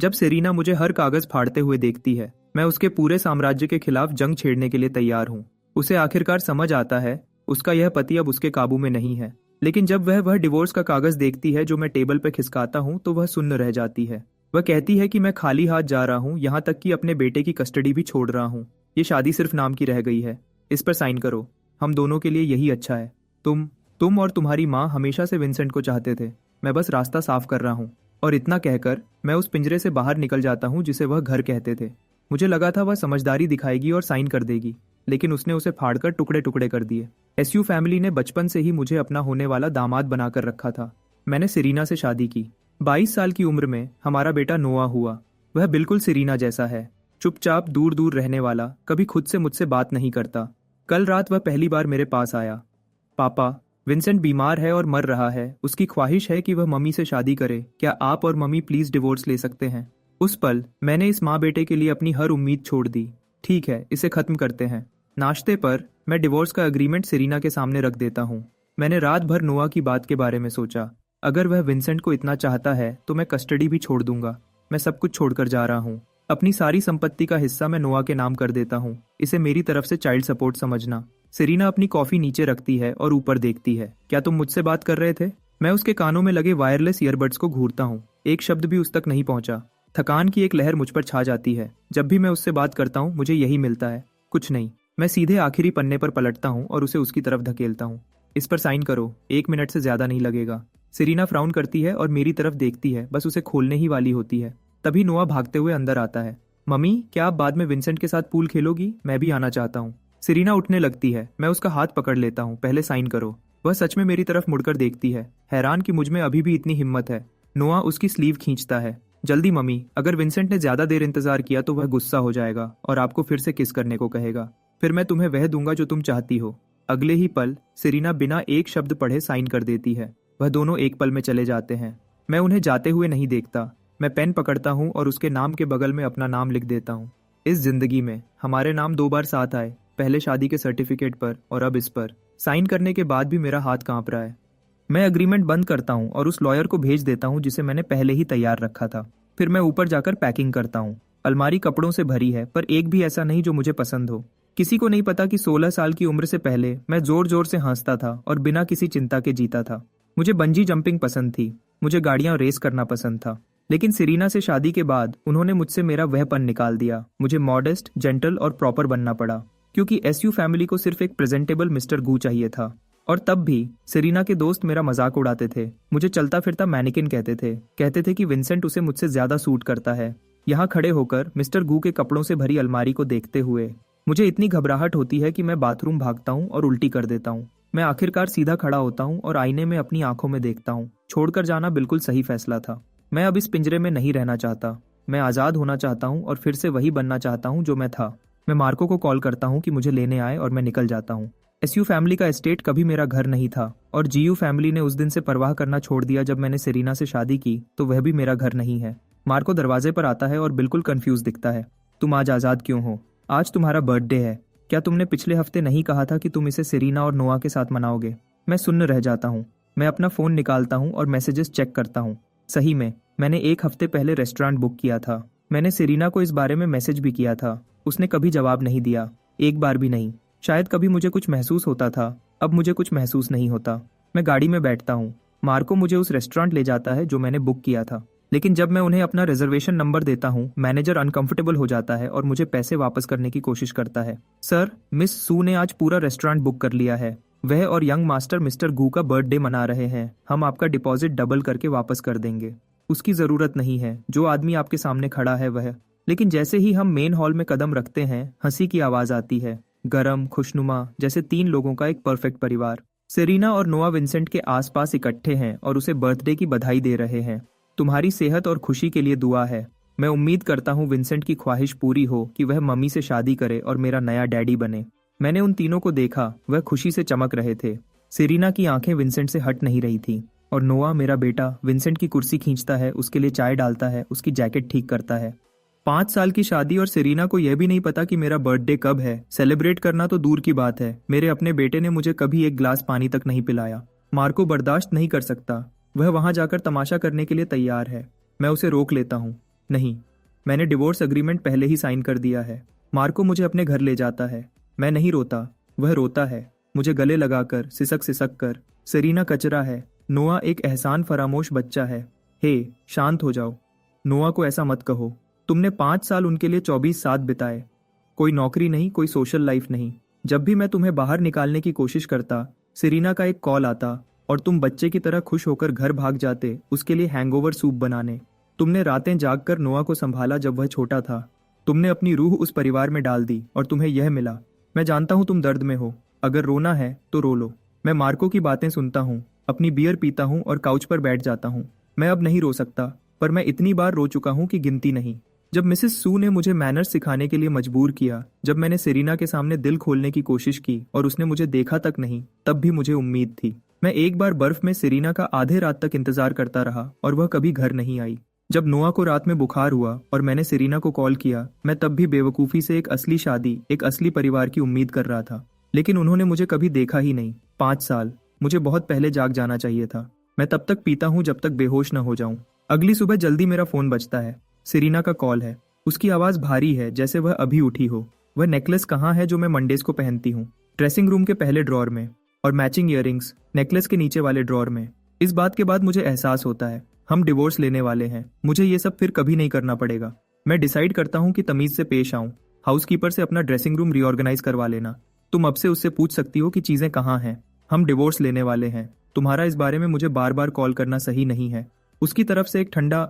जब सेरीना मुझे हर कागज फाड़ते हुए देखती है, मैं उसके पूरे साम्राज्य के खिलाफ जंग छेड़ने के लिए तैयार हूँ। उसे आखिरकार समझ आता है उसका यह पति अब उसके काबू में नहीं है। लेकिन जब वह डिवोर्स का कागज देखती है जो मैं टेबल पर खिसकाता हूँ तो वह सुन्न रह जाती है। वह कहती है कि मैं खाली हाथ जा रहा हूँ, यहाँ तक कि अपने बेटे की कस्टडी भी छोड़ रहा हूँ। ये शादी सिर्फ नाम की रह गई है। इस पर साइन करो, हम दोनों के लिए यही अच्छा है। तुम और तुम्हारी माँ हमेशा से विंसेंट को चाहते थे। मैं बस रास्ता साफ कर रहा हूँ। और इतना कहकर मैं उस पिंजरे से बाहर निकल जाता हूँ जिसे वह घर कहते थे। मुझे लगा था वह समझदारी दिखाएगी और साइन कर देगी, लेकिन उसने उसे फाड़कर टुकड़े टुकड़े कर दिए। एसयू फैमिली ने बचपन से ही मुझे अपना होने वाला दामाद बनाकर रखा था। मैंने सेरीना से शादी की। 22 साल की उम्र में हमारा बेटा नोआ हुआ। वह बिल्कुल सेरीना जैसा है, चुपचाप दूर दूर रहने वाला, कभी खुद से मुझसे बात नहीं करता। कल रात वह पहली बार मेरे पास आया। पापा, विंसेंट बीमार है और मर रहा है। उसकी ख्वाहिश है कि वह मम्मी से शादी करे। क्या आप और मम्मी प्लीज डिवोर्स ले सकते हैं? उस पल मैंने इस माँ बेटे के लिए अपनी हर उम्मीद छोड़ दी। ठीक है, इसे खत्म करते हैं। नाश्ते पर मैं डिवोर्स का एग्रीमेंट सेरीना के सामने रख देता हूँ। मैंने रात भर नोआ की बात के बारे में सोचा। अगर वह विंसेंट को इतना चाहता है तो मैं कस्टडी भी छोड़ दूंगा। मैं सब कुछ छोड़कर जा रहा हूँ। अपनी सारी संपत्ति का हिस्सा मैं नोआ के नाम कर देता हूँ। इसे मेरी तरफ से चाइल्ड सपोर्ट समझना। सेरीना अपनी कॉफी नीचे रखती है और ऊपर देखती है। क्या तुम मुझसे बात कर रहे थे? मैं उसके कानों में लगे वायरलेस ईयरबड्स को घूरता हूँ। एक शब्द भी उस तक नहीं पहुंचा। थकान की एक लहर मुझ पर छा जाती है। जब भी मैं उससे बात करता हूँ मुझे यही मिलता है, कुछ नहीं। मैं सीधे आखिरी पन्ने पर पलटता हूँ और उसे उसकी तरफ धकेलता हूँ। इस पर साइन करो, 1 मिनट से ज्यादा नहीं लगेगा। सेरीना फ्राउन करती है और मेरी तरफ देखती है, बस उसे खोलने ही वाली होती है। तभी नोआ भागते हुए अंदर आता है। मम्मी, क्या आप बाद में विंसेंट के साथ पूल खेलोगी? मैं भी आना चाहता हूँ। सेरीना उठने लगती है। मैं उसका हाथ पकड़ लेता हूँ। पहले साइन करो। वह सच में मेरी तरफ मुड़कर देखती है, हैरान कि मुझ में अभी भी इतनी हिम्मत है। नोआ उसकी स्लीव खींचता है। जल्दी मम्मी, अगर विंसेंट ने ज्यादा देर इंतजार किया तो वह गुस्सा हो जाएगा और आपको फिर से किस करने को कहेगा। फिर मैं तुम्हें वह दूंगा जो तुम चाहती हो। अगले ही पल सेरीना बिना एक शब्द पढ़े साइन कर देती है। वह दोनों एक पल में चले जाते हैं। मैं उन्हें जाते हुए नहीं देखता। मैं पेन पकड़ता हूँ और उसके नाम के बगल में अपना नाम लिख देता हूँ। इस जिंदगी में हमारे नाम 2 बार साथ आए, पहले शादी के सर्टिफिकेट पर और अब इस पर। साइन करने के बाद भी मेरा हाथ कांप रहा है। मैं एग्रीमेंट बंद करता हूँ और उस लॉयर को भेज देता हूँ जिसे मैंने पहले ही तैयार रखा था। फिर मैं ऊपर जाकर पैकिंग करता हूँ। अलमारी कपड़ों से भरी है, पर एक भी ऐसा नहीं जो मुझे पसंद हो। किसी को नहीं पता कि 16 साल की उम्र से पहले मैं जोर जोर से हंसता था और बिना किसी चिंता के जीता था। मुझे बंजी जंपिंग पसंद थी। मुझे गाड़ियां रेस करना पसंद था। लेकिन सेरीना से शादी के बाद उन्होंने मुझसे मेरा वहपन निकाल दिया। मुझे मॉडेस्ट, जेंटल और प्रॉपर बनना पड़ा, क्योंकि एसयू फैमिली को सिर्फ एक प्रेजेंटेबल मिस्टर गू चाहिए था। और तब भी सेरीना के दोस्त मेरा मजाक उड़ाते थे। मुझे चलता फिरता मैनिकिन कहते थे कि विंसेंट उसे मुझसे ज्यादा सूट करता है। यहाँ खड़े होकर मिस्टर गू के कपड़ों से भरी अलमारी को देखते हुए मुझे इतनी घबराहट होती है कि मैं बाथरूम भागता हूँ और उल्टी कर देता हूँ। मैं आखिरकार सीधा खड़ा होता हूँ और आईने में अपनी आंखों में देखता हूँ। छोड़कर जाना बिल्कुल सही फैसला था। मैं अब इस पिंजरे में नहीं रहना चाहता। मैं आजाद होना चाहता हूँ और फिर से वही बनना चाहता हूँ जो मैं था। मैं मार्को को कॉल करता हूँ कि मुझे लेने आए और मैं निकल जाता हूँ। एसयू फैमिली का एस्टेट कभी मेरा घर नहीं था और जीयू फैमिली ने उस दिन से परवाह करना छोड़ दिया जब मैंने सेरीना से शादी की तो वह भी मेरा घर नहीं है। मार्को दरवाजे पर आता है और बिल्कुल कंफ्यूज दिखता है। तुम आज आजाद क्यों हो? आज तुम्हारा बर्थडे है। क्या तुमने पिछले हफ्ते नहीं कहा था कि तुम इसे सेरीना और नोआ के साथ मनाओगे? मैं सुन्न रह जाता हूँ। मैं अपना फोन निकालता हूँ और मैसेजेस चेक करता हूँ। सही में मैंने 1 हफ्ते पहले रेस्टोरेंट बुक किया था। मैंने सेरीना को इस बारे में मैसेज भी किया था। उसने कभी जवाब नहीं दिया, एक बार भी नहीं। शायद कभी मुझे कुछ महसूस होता था, अब मुझे कुछ महसूस नहीं होता। मैं गाड़ी में बैठता हूँ। मार्को मुझे उस रेस्टोरेंट ले जाता है जो मैंने बुक किया था। लेकिन जब मैं उन्हें अपना रिजर्वेशन नंबर देता हूँ, मैनेजर अनकंफर्टेबल हो जाता है और मुझे पैसे वापस करने की कोशिश करता है। सर, मिस सू ने आज पूरा रेस्टोरेंट बुक कर लिया है। वह और यंग मास्टर मिस्टर गू का बर्थडे मना रहे हैं। हम आपका डिपॉजिट डबल करके वापस कर देंगे। उसकी जरूरत नहीं है, जो आदमी आपके सामने खड़ा है वह। लेकिन जैसे ही हम मेन हॉल में कदम रखते हैं, हंसी की आवाज आती है। गरम, खुशनुमा, जैसे 3 लोगों का एक परफेक्ट परिवार। सेरीना और नोआ विंसेंट के आसपास इकट्ठे हैं और उसे बर्थडे की बधाई दे रहे हैं। तुम्हारी सेहत और खुशी के लिए दुआ है। मैं उम्मीद करता हूँ विंसेंट की ख्वाहिश पूरी हो कि वह मम्मी से शादी करे और मेरा नया डैडी बने। मैंने उन तीनों को देखा, वह खुशी से चमक रहे थे। सेरीना की आंखें विंसेंट से हट नहीं रही थी और नोआ मेरा बेटा विंसेंट की कुर्सी खींचता है, उसके लिए चाय डालता है, उसकी जैकेट ठीक करता है। 5 साल की शादी और सेरीना को यह भी नहीं पता कि मेरा बर्थडे कब है। सेलिब्रेट करना तो दूर की बात है, मेरे अपने बेटे ने मुझे कभी एक गिलास पानी तक नहीं पिलाया। मार्को बर्दाश्त नहीं कर सकता। वह वहां जाकर तमाशा करने के लिए तैयार है। मैं उसे रोक लेता हूँ। नहीं, मैंने डिवोर्स अग्रीमेंट पहले ही साइन कर दिया है। मार्को मुझे अपने घर ले जाता है। मैं नहीं रोता, वह रोता है, मुझे गले लगाकर सिसक सिसक कर। सेरीना कचरा है, नोआ एक एहसान फरामोश बच्चा है। हे, शांत हो जाओ। नोआ को ऐसा मत कहो। तुमने 5 साल उनके लिए 24 साथ बिताए। कोई नौकरी नहीं, कोई सोशल लाइफ नहीं। जब भी मैं तुम्हें बाहर निकालने की कोशिश करता, सेरीना का एक कॉल आता और तुम बच्चे की तरह खुश होकर घर भाग जाते उसके लिए हैंगओवर सूप बनाने। तुमने रातें जागकर नोआ को संभाला जब वह छोटा था। तुमने अपनी रूह उस परिवार में डाल दी और तुम्हें यह मिला। मैं जानता हूँ तुम दर्द में हो, अगर रोना है तो रो लो। मैं मार्को की बातें सुनता हूँ, अपनी बियर पीता हूँ और काउच पर बैठ जाता हूँ। मैं अब नहीं रो सकता, पर मैं इतनी बार रो चुका हूँ कि गिनती नहीं। जब मिसेस सू ने मुझे मैनर्स सिखाने के लिए मजबूर किया, जब मैंने सेरीना के सामने दिल खोलने की कोशिश की और उसने मुझे देखा तक नहीं, तब भी मुझे उम्मीद थी। मैं एक बार बर्फ में सेरीना का आधे रात तक इंतजार करता रहा और वह कभी घर नहीं आई। जब नोआ को रात में बुखार हुआ और मैंने सेरीना को कॉल किया, मैं तब भी बेवकूफ़ी से एक असली शादी, एक असली परिवार की उम्मीद कर रहा था। लेकिन उन्होंने मुझे कभी देखा ही नहीं। 5 साल, मुझे बहुत पहले जाग जाना चाहिए था। मैं तब तक पीता हूँ जब तक बेहोश न हो जाऊं। अगली सुबह जल्दी मेरा फोन बजता है। सेरीना का कॉल है। उसकी आवाज़ भारी है, जैसे वह अभी उठी हो। वह नेकलेस कहाँ है जो मैं मंडेज को पहनती हूँ? ड्रेसिंग रूम के पहले ड्रॉर में, और मैचिंग ईयरिंग्स नेकलेस के नीचे वाले ड्रॉर में। इस बात के बाद मुझे एहसास होता है हम डिवोर्स लेने वाले हैं। मुझे ये सब फिर कभी नहीं करना पड़ेगा। मैं डिसाइड करता हूँ कि तमीज से पेश आऊं। हाउसकीपर से अपना ड्रेसिंग रूम रीऑर्गेनाइज करवा लेना। तुम अब से उससे पूछ सकती हो कि चीजें कहाँ हैं। हम डिवोर्स लेने वाले हैं। तुम्हारा इस बारे में मुझे बार बार कॉल करना सही नहीं है। उसकी तरफ से एक ठंडा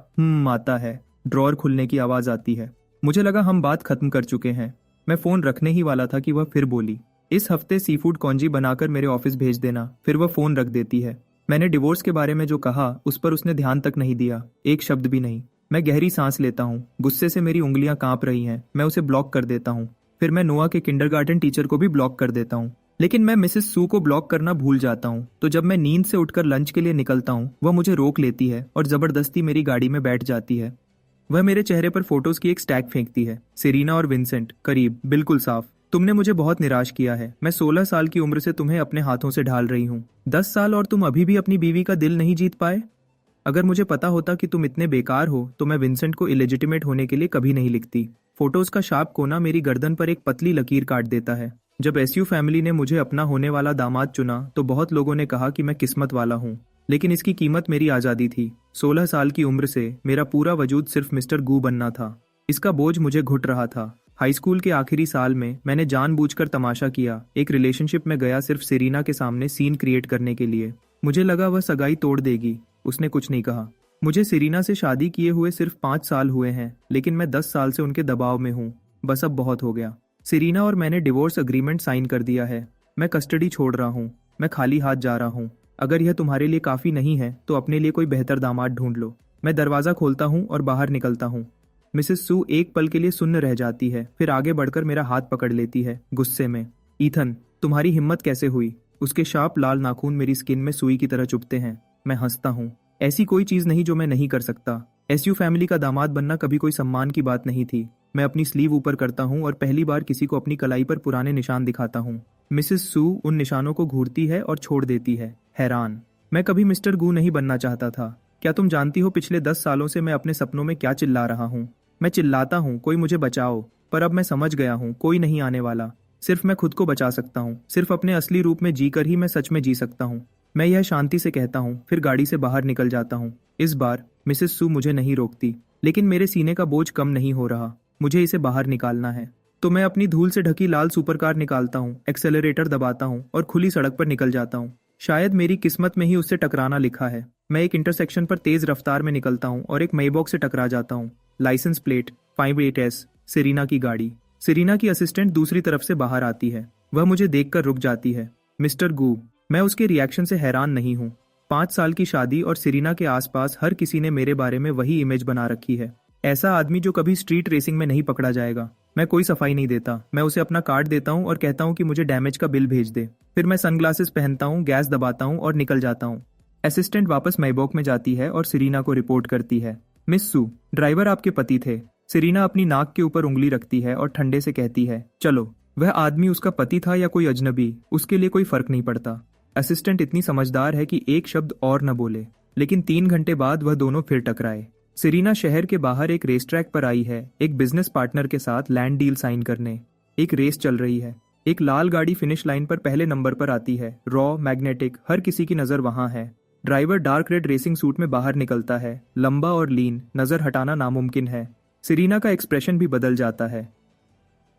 आता है। ड्रॉर खुलने की आवाज आती है। मुझे लगा हम बात खत्म कर चुके हैं। मैं फोन रखने ही वाला था कि वह फिर बोली, इस हफ्ते सीफूड कॉन्जी बनाकर मेरे ऑफिस भेज देना। फिर वह फोन रख देती है। मैंने डिवोर्स के बारे में जो कहा उस पर उसने ध्यान तक नहीं दिया, एक शब्द भी नहीं। मैं गहरी सांस लेता हूँ। गुस्से से मेरी उंगलियां कांप रही हैं। मैं उसे ब्लॉक कर देता हूँ। फिर मैं नोआ के किंडरगार्टन टीचर को भी ब्लॉक कर देता हूँ। लेकिन मैं मिसेस सू को ब्लॉक करना भूल जाता हूँ। तो जब मैं नींद से उठकर लंच के लिए निकलता हूँ, वह मुझे रोक लेती है और जबरदस्ती मेरी गाड़ी में बैठ जाती है। वह मेरे चेहरे पर फोटोज की एक स्टैक फेंकती है। सेरीना और विंसेंट, करीब, बिल्कुल साफ। तुमने मुझे बहुत निराश किया है। मैं 16 साल की उम्र से तुम्हें अपने हाथों से ढाल रही हूँ। 10 साल और तुम अभी भी अपनी बीवी का दिल नहीं जीत पाए। अगर मुझे पता होता कि तुम इतने बेकार हो तो मैं विंसेंट को इलेजिटिमेट होने के लिए कभी नहीं लिखती। फोटोज का शार्प कोना मेरी गर्दन पर एक पतली लकीर काट देता है। जब एसयू फैमिली ने मुझे अपना होने वाला दामाद चुना तो बहुत लोगों ने कहा कि मैं किस्मत वाला हूँ, लेकिन इसकी कीमत मेरी आज़ादी थी। 16 साल की उम्र से मेरा पूरा वजूद सिर्फ मिस्टर गू बनना था। इसका बोझ मुझे घुट रहा था। हाई स्कूल के आखिरी साल में मैंने जानबूझकर तमाशा किया। एक रिलेशनशिप में गया सिर्फ सेरीना के सामने सीन क्रिएट करने के लिए। मुझे लगा वह सगाई तोड़ देगी। उसने कुछ नहीं कहा। मुझे सेरीना से शादी किए हुए सिर्फ 5 साल हुए हैं, लेकिन मैं 10 साल से उनके दबाव में हूँ। बस अब बहुत हो गया। सेरीना और मैंने डिवोर्स अग्रीमेंट साइन कर दिया है। मैं कस्टडी छोड़ रहा हूँ। मैं खाली हाथ जा रहा हूँ। अगर यह तुम्हारे लिए काफ़ी नहीं है तो अपने लिए कोई बेहतर दामाद ढूंढ लो। मैं दरवाज़ा खोलता हूँ और बाहर निकलता हूँ। मिसेस सू एक पल के लिए सुन्न रह जाती है, फिर आगे बढ़कर मेरा हाथ पकड़ लेती है गुस्से में। ईथन, तुम्हारी हिम्मत कैसे हुई? उसके शार्प लाल नाखून मेरी स्किन में सुई की तरह चुभते हैं। मैं हंसता हूँ। ऐसी कोई चीज़ नहीं जो मैं नहीं कर सकता। एसयू फैमिली का दामाद बनना कभी कोई सम्मान की बात नहीं थी। मैं अपनी स्लीव ऊपर करता हूँ और पहली बार किसी को अपनी कलाई पर पुराने निशान दिखाता हूँ। मिसेस सू उन निशानों को घूरती है और छोड़ देती है, हैरान। मैं कभी मिस्टर गू नहीं बनना चाहता था। क्या तुम जानती हो पिछले 10 सालों से मैं अपने सपनों में क्या चिल्ला रहा हूँ? मैं चिल्लाता हूँ, कोई मुझे बचाओ। पर अब मैं समझ गया हूँ, कोई नहीं आने वाला। सिर्फ मैं खुद को बचा सकता हूँ। सिर्फ अपने असली रूप में जीकर ही मैं सच में जी सकता हूँ। मैं यह शांति से कहता हूँ, फिर गाड़ी से बाहर निकल जाता हूँ। इस बार मिसेस सू मुझे नहीं रोकती, लेकिन मेरे सीने का बोझ कम नहीं हो रहा। मुझे इसे बाहर निकालना है। तो मैं अपनी धूल से ढकी लाल सुपरकार निकालता हूँ, एक्सेलरेटर दबाता हूँ और खुली सड़क पर निकल जाता हूँ। शायद मेरी किस्मत में ही उससे टकराना लिखा है। मैं एक इंटरसेक्शन पर तेज रफ्तार में निकलता हूँ और एक मेबॉक से टकरा जाता हूँ। लाइसेंस प्लेट 58S, सेरीना की गाड़ी। सेरीना की असिस्टेंट दूसरी तरफ से बाहर आती है। वह मुझे देखकर रुक जाती है। मिस्टर गू। मैं उसके रिएक्शन से हैरान नहीं हूँ। 5 साल की शादी और सेरीना के आसपास हर किसी ने मेरे बारे में वही इमेज बना रखी है। ऐसा आदमी जो कभी स्ट्रीट रेसिंग में नहीं पकड़ा जाएगा। मैं कोई सफाई नहीं देता। मैं उसे अपना कार्ड देता हूँ और कहता हूँ कि मुझे डैमेज का बिल भेज दे। फिर मैं सनग्लासेस पहनता हूँ, गैस दबाता हूँ और निकल जाता हूँ। असिस्टेंट वापस मैबॉक में जाती है और सेरीना को रिपोर्ट करती है। मिस सू, ड्राइवर आपके पति थे। सेरीना अपनी नाक के ऊपर उंगली रखती है और ठंडे से कहती है, चलो। वह आदमी उसका पति था या कोई अजनबी, उसके लिए कोई फर्क नहीं पड़ता। असिस्टेंट इतनी समझदार है कि एक शब्द और न बोले, लेकिन 3 घंटे बाद वह दोनों फिर टकराए। सेरीना शहर के बाहर एक रेस ट्रैक पर आई है, एक बिजनेस पार्टनर के साथ लैंड डील साइन करने। एक रेस चल रही है। एक लाल गाड़ी फिनिश लाइन पर पहले नंबर पर आती है। रॉ, मैग्नेटिक, हर किसी की नजर वहां है। Driver dark red racing suit में बाहर निकलता है, लंबा और लीन, नजर हटाना नामुमकिन है। सेरीना का एक्सप्रेशन भी बदल जाता है।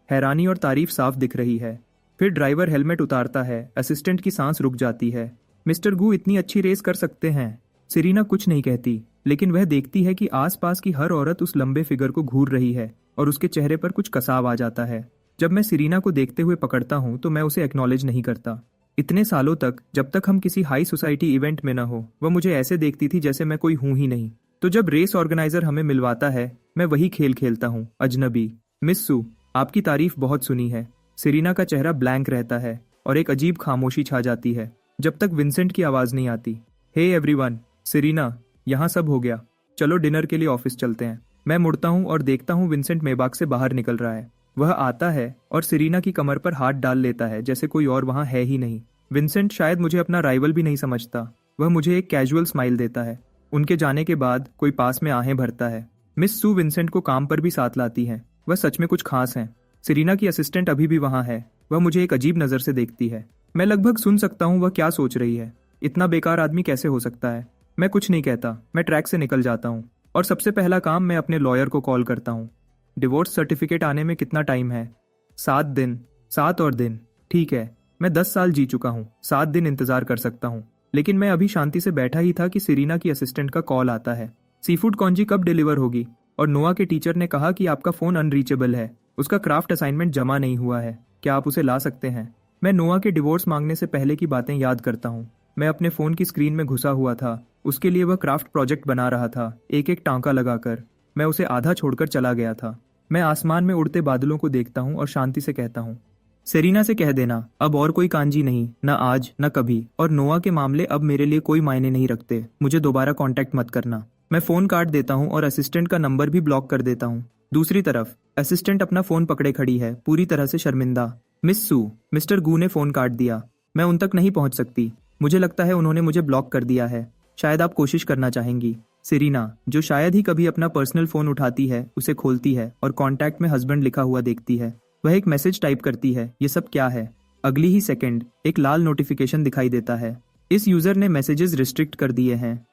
हैरानी और तारीफ साफ दिख रही है। फिर ड्राइवर हेलमेट उतारता है, असिस्टेंट की सांस रुक जाती है। मिस्टर गू इतनी अच्छी रेस कर सकते हैं। सेरीना कुछ नहीं कहती, लेकिन वह देखती है कि आसपास की हर औरत उस लंबे फिगर को घूर रही है और उसके चेहरे पर कुछ कसाव आ जाता है। जब मैं सेरीना को देखते हुए पकड़ता हूं तो मैं उसे एक्नॉलेज नहीं करता। इतने सालों तक, जब तक हम किसी हाई सोसाइटी इवेंट में न हो, वह मुझे ऐसे देखती थी जैसे मैं कोई हूं ही नहीं। तो जब रेस ऑर्गेनाइजर हमें मिलवाता है, मैं वही खेल खेलता हूँ, अजनबी। मिस सू, आपकी तारीफ बहुत सुनी है। सेरीना का चेहरा ब्लैंक रहता है और एक अजीब खामोशी छा जाती है जब तक विंसेंट की आवाज नहीं आती। हे एवरीवन, सेरीना, यहाँ सब हो गया, चलो डिनर के लिए ऑफिस चलते हैं। मैं मुड़ता हूँ और देखता हूँ विंसेंट मेबाक से बाहर निकल रहा है। वह आता है और सेरीना की कमर पर हाथ डाल लेता है जैसे कोई और वहां है ही नहीं। विंसेंट शायद मुझे अपना राइवल भी नहीं समझता। वह मुझे एक कैजुअल स्माइल देता है। उनके जाने के बाद कोई पास में आहें भरता है। मिस सू विंसेंट को काम पर भी साथ लाती है। वह सच में कुछ खास है। सेरीना की असिस्टेंट अभी भी वहां है। वह मुझे एक अजीब नजर से देखती है। मैं लगभग सुन सकता हूँ वह क्या सोच रही है। इतना बेकार आदमी कैसे हो सकता है। मैं कुछ नहीं कहता। मैं ट्रैक से निकल जाता हूँ और सबसे पहला काम मैं अपने लॉयर को कॉल करता हूँ। डिवोर्स सर्टिफिकेट आने में कितना टाइम है? 7 दिन। 7 और दिन, ठीक है। मैं 10 साल जी चुका हूँ, 7 दिन इंतजार कर सकता हूँ। लेकिन मैं अभी शांति से बैठा ही था कि सेरीना की असिस्टेंट का कॉल आता है। सीफूड कॉन्जी कब डिलीवर होगी? और नोआ के टीचर ने कहा कि आपका फोन अनरीचेबल है, उसका क्राफ्ट असाइनमेंट जमा नहीं हुआ है, क्या आप उसे ला सकते हैं? मैं नोआ के डिवोर्स मांगने से पहले की बातें याद करता हूँ। मैं अपने फोन की स्क्रीन में घुसा हुआ था। उसके लिए वह क्राफ्ट प्रोजेक्ट बना रहा था, एक एक टांका लगाकर। मैं उसे आधा छोड़कर चला गया था। मैं आसमान में उड़ते बादलों को देखता हूँ और शांति से कहता हूँ, सेरीना से कह देना अब और कोई कांजी नहीं, न आज न कभी। और नोआ के मामले अब मेरे लिए कोई मायने नहीं रखते। मुझे दोबारा कांटेक्ट मत करना। मैं फोन काट देता हूँ और असिस्टेंट का नंबर भी ब्लॉक कर देता हूँ। दूसरी तरफ असिस्टेंट अपना फोन पकड़े खड़ी है, पूरी तरह से शर्मिंदा। मिस सू, मिस्टर गू ने फोन काट दिया। मैं उन तक नहीं पहुंच सकती। मुझे लगता है उन्होंने मुझे ब्लॉक कर दिया है। शायद आप कोशिश करना चाहेंगी। सेरीना, जो शायद ही कभी अपना पर्सनल फोन उठाती है, उसे खोलती है और कॉन्टैक्ट में हस्बैंड लिखा हुआ देखती है। वह एक मैसेज टाइप करती है, ये सब क्या है? अगली ही सेकंड एक लाल नोटिफिकेशन दिखाई देता है। इस यूजर ने मैसेजेस रिस्ट्रिक्ट कर दिए हैं।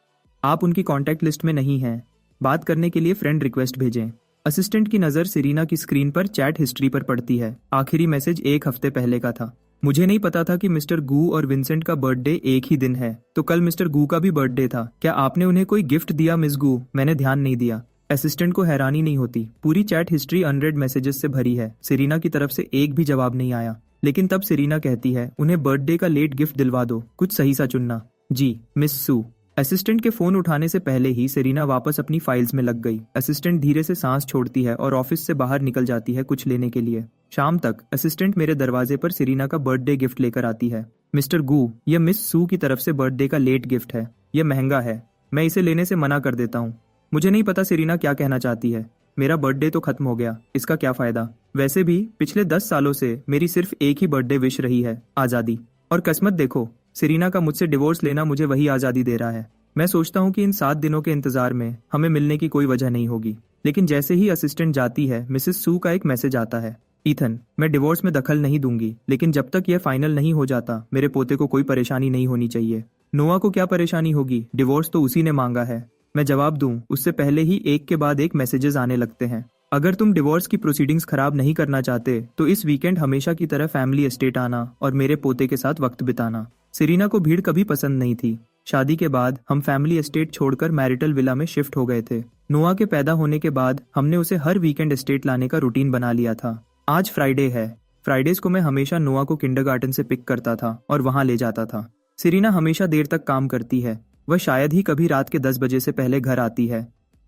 आप उनकी कॉन्टैक्ट लिस्ट में नहीं हैं। बात करने के लिए फ्रेंड रिक्वेस्ट भेजें। असिस्टेंट की नजर सेरीना की स्क्रीन पर चैट हिस्ट्री पर पड़ती है। आखिरी मैसेज 1 हफ्ते पहले का था। मुझे नहीं पता था कि मिस्टर गू और विंसेंट का बर्थडे एक ही दिन है, तो कल मिस्टर गू का भी बर्थडे था। क्या आपने उन्हें कोई गिफ्ट दिया मिस गू? मैंने ध्यान नहीं दिया। असिस्टेंट को हैरानी नहीं होती। पूरी चैट हिस्ट्री अनरेड मैसेजेस से भरी है। सेरीना की तरफ से एक भी जवाब नहीं आया। लेकिन तब सेरीना कहती है, उन्हें बर्थडे का लेट गिफ्ट दिलवा दो, कुछ सही सा चुनना। जी मिस सू। असिस्टेंट के फोन उठाने से पहले ही सेरीना वापस अपनी फाइल्स में लग गई। असिस्टेंट धीरे से सांस छोड़ती है और ऑफिस से बाहर निकल जाती है कुछ लेने के लिए। शाम तक असिस्टेंट मेरे दरवाजे पर सेरीना का बर्थडे गिफ्ट लेकर आती है। मिस्टर गू, यह मिस सू की तरफ से बर्थडे का लेट गिफ्ट है। यह महंगा है, मैं इसे लेने से मना कर देता हूँ। मुझे नहीं पता सेरीना क्या कहना चाहती है। मेरा बर्थडे तो खत्म हो गया, इसका क्या फायदा? वैसे भी पिछले 10 सालों से मेरी सिर्फ एक ही बर्थडे विश रही है, आजादी। और किस्मत देखो, सेरीना का मुझसे डिवोर्स लेना मुझे वही आजादी दे रहा है। मैं सोचता हूँ कि इन 7 दिनों के इंतजार में हमें मिलने की कोई वजह नहीं होगी। लेकिन जैसे ही असिस्टेंट जाती है, मिसेस सू का एक मैसेज आता है, ईथन, मैं डिवोर्स में दखल नहीं दूंगी, लेकिन जब तक यह फाइनल नहीं हो जाता मेरे पोते को कोई परेशानी नहीं होनी चाहिए। नोआ को क्या परेशानी होगी? डिवोर्स तो उसी ने मांगा है। मैं जवाब दूं उससे पहले ही एक के बाद एक मैसेजेस आने लगते हैं। अगर तुम डिवोर्स की प्रोसीडिंग्स खराब नहीं करना चाहते तो इस वीकेंड हमेशा की तरह फैमिली एस्टेट आना और मेरे पोते के साथ वक्त बिताना। सेरीना को भीड़ कभी पसंद नहीं थी। शादी के बाद हम फैमिली एस्टेट छोड़कर मैरिटल विला में शिफ्ट हो गए थे। नोआ के पैदा होने के बाद हमने उसे हर वीकेंड एस्टेट लाने का रूटीन बना लिया था। आज फ्राइडे है। फ्राइडेज को मैं हमेशा नोआ को किंडरगार्टन से पिक करता था और वहां ले जाता था। सेरीना हमेशा देर तक काम करती है। वह शायद ही कभी रात के 10 बजे से पहले घर आती है।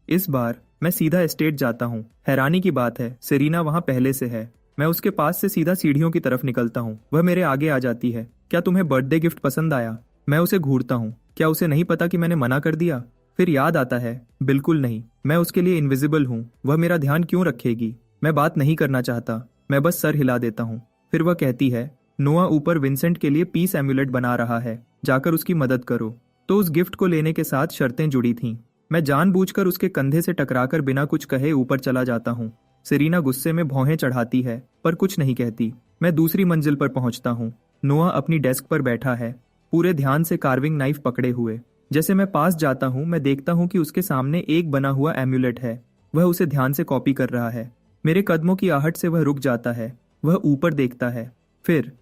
इस बार मैं सीधा एस्टेट जाता हूँ। हैरानी की बात है, सेरीना वहाँ पहले से है। मैं उसके पास से सीधा सीढ़ियों की तरफ निकलता हूँ। वह मेरे आगे आ जाती है। क्या तुम्हें बर्थडे गिफ्ट पसंद आया? मैं उसे घूरता हूँ। क्या उसे नहीं पता कि मैंने मना कर दिया? फिर याद आता है, बिल्कुल नहीं, मैं उसके लिए इनविजिबल हूँ। वह मेरा ध्यान क्यों रखेगी? मैं बात नहीं करना चाहता, मैं बस सर हिला देता हूँ। फिर वह कहती है, नोआ ऊपर विंसेंट के लिए पीस एम्यूलेट बना रहा है, जाकर उसकी मदद करो। तो उस गिफ्ट को लेने के साथ शर्तें जुड़ी थीं। मैं जानबूझकर उसके कंधे से टकराकर बिना कुछ कहे ऊपर चला जाता हूँ। सेरीना गुस्से में भौहें चढ़ाती है पर कुछ नहीं कहती। मैं दूसरी मंजिल पर पहुंचता हूँ। नोआ अपनी डेस्क पर बैठा है, पूरे ध्यान से कार्विंग नाइफ पकड़े हुए। जैसे मैं पास जाता हूँ मैं देखता हूँ कि उसके सामने एक बना हुआ एम्यूलेट है। वह उसे ध्यान से कॉपी कर रहा है। मेरे कदमों की आहट से वह रुक जाता है। वह ऊपर देखता है, फिर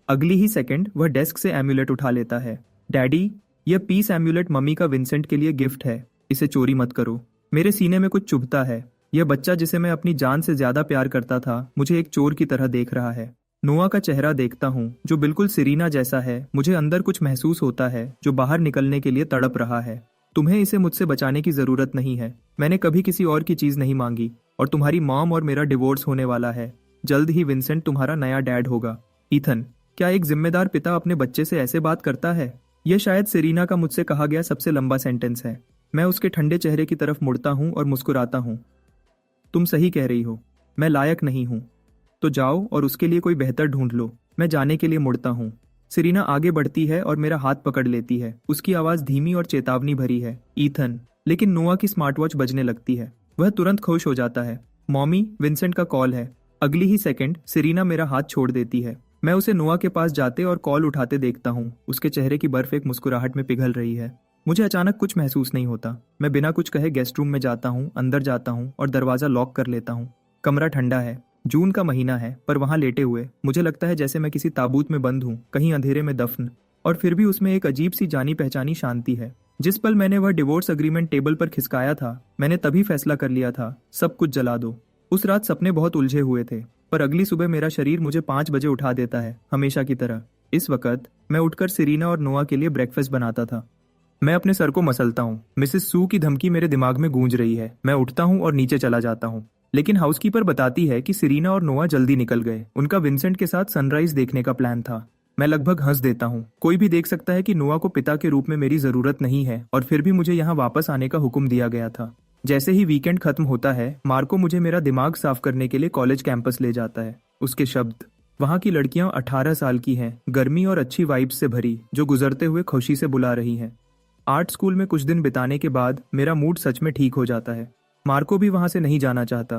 अगली ही सेकंड वह डेस्क से एम्यूलेट उठा लेता है। डैडी, यह पीस एम्यूलेट मम्मी का विंसेंट के लिए गिफ्ट है, इसे चोरी मत करो। मेरे सीने में कुछ चुभता है। यह बच्चा जिसे मैं अपनी जान से ज्यादा प्यार करता था मुझे एक चोर की तरह देख रहा है। नोआ का चेहरा देखता हूँ जो बिल्कुल सेरीना जैसा है। मुझे अंदर कुछ महसूस होता है जो बाहर निकलने के लिए तड़प रहा है। तुम्हें इसे मुझसे बचाने की जरूरत नहीं है। मैंने कभी किसी और की चीज नहीं मांगी और तुम्हारी मॉम और मेरा डिवोर्स होने वाला है। जल्द ही विंसेंट तुम्हारा नया डैड होगा। ईथन, क्या एक जिम्मेदार पिता अपने बच्चे से ऐसे बात करता है? यह शायद सेरीना का मुझसे कहा गया सबसे लंबा सेंटेंस है। मैं उसके ठंडे चेहरे की तरफ मुड़ता हूँ और मुस्कुराता हूँ। तुम सही कह रही हो, मैं लायक नहीं हूँ। तो जाओ और उसके लिए कोई बेहतर ढूंढ लो। मैं जाने के लिए मुड़ता हूँ। सेरीना आगे बढ़ती है और मेरा हाथ पकड़ लेती है। उसकी आवाज धीमी और चेतावनी भरी है, ईथन। लेकिन नोआ की स्मार्ट वॉच बजने लगती है। वह तुरंत खुश हो जाता है। मॉमी, विंसेंट का कॉल है। अगली ही सेकंड सेरीना मेरा हाथ छोड़ देती है। मैं उसे नोआ के पास जाते और कॉल उठाते देखता हूँ। उसके चेहरे की बर्फ एक मुस्कुराहट में पिघल रही है। मुझे अचानक कुछ महसूस नहीं होता। मैं बिना कुछ कहे गेस्ट रूम में जाता हूँ, अंदर जाता हूँ और दरवाजा लॉक कर लेता हूँ। कमरा ठंडा है। जून का महीना है, पर वहां लेटे हुए मुझे लगता है जैसे मैं किसी ताबूत में बंद हूँ, कहीं अंधेरे में दफन। और फिर भी उसमें एक अजीब सी जानी पहचानी शांति है। जिस पल मैंने वह डिवोर्स अग्रीमेंट टेबल पर खिसकाया था, मैंने तभी फैसला कर लिया था, सब कुछ जला दो। उस रात सपने बहुत उलझे हुए थे, पर अगली सुबह मेरा शरीर मुझे 5 बजे उठा देता है, हमेशा की तरह। इस वक्त मैं उठकर सेरीना और नोआ के लिए ब्रेकफास्ट बनाता था। मैं अपने सर को मसलता हूँ। मिसेस सू की धमकी मेरे दिमाग में गूंज रही है। मैं उठता हूँ और नीचे चला जाता हूँ। लेकिन हाउसकीपर बताती है कि सेरीना और नोआ जल्दी निकल गए। उनका विंसेंट के साथ सनराइज देखने का प्लान था। मैं लगभग हंस देता हूँ। कोई भी देख सकता है कि नोआ को पिता के रूप में मेरी जरूरत नहीं है और फिर भी मुझे यहाँ वापस आने का हुक्म दिया गया था। जैसे ही वीकेंड खत्म होता है, मार्को मुझे मेरा दिमाग साफ करने के लिए कॉलेज कैंपस ले जाता है। उसके शब्द, वहाँ की लड़कियां 18 साल की हैं, गर्मी और अच्छी वाइब्स से भरी, जो गुजरते हुए खुशी से बुला रही हैं। आर्ट स्कूल में कुछ दिन बिताने के बाद मेरा मूड सच में ठीक हो जाता है। मार्को भी वहां से नहीं जाना चाहता।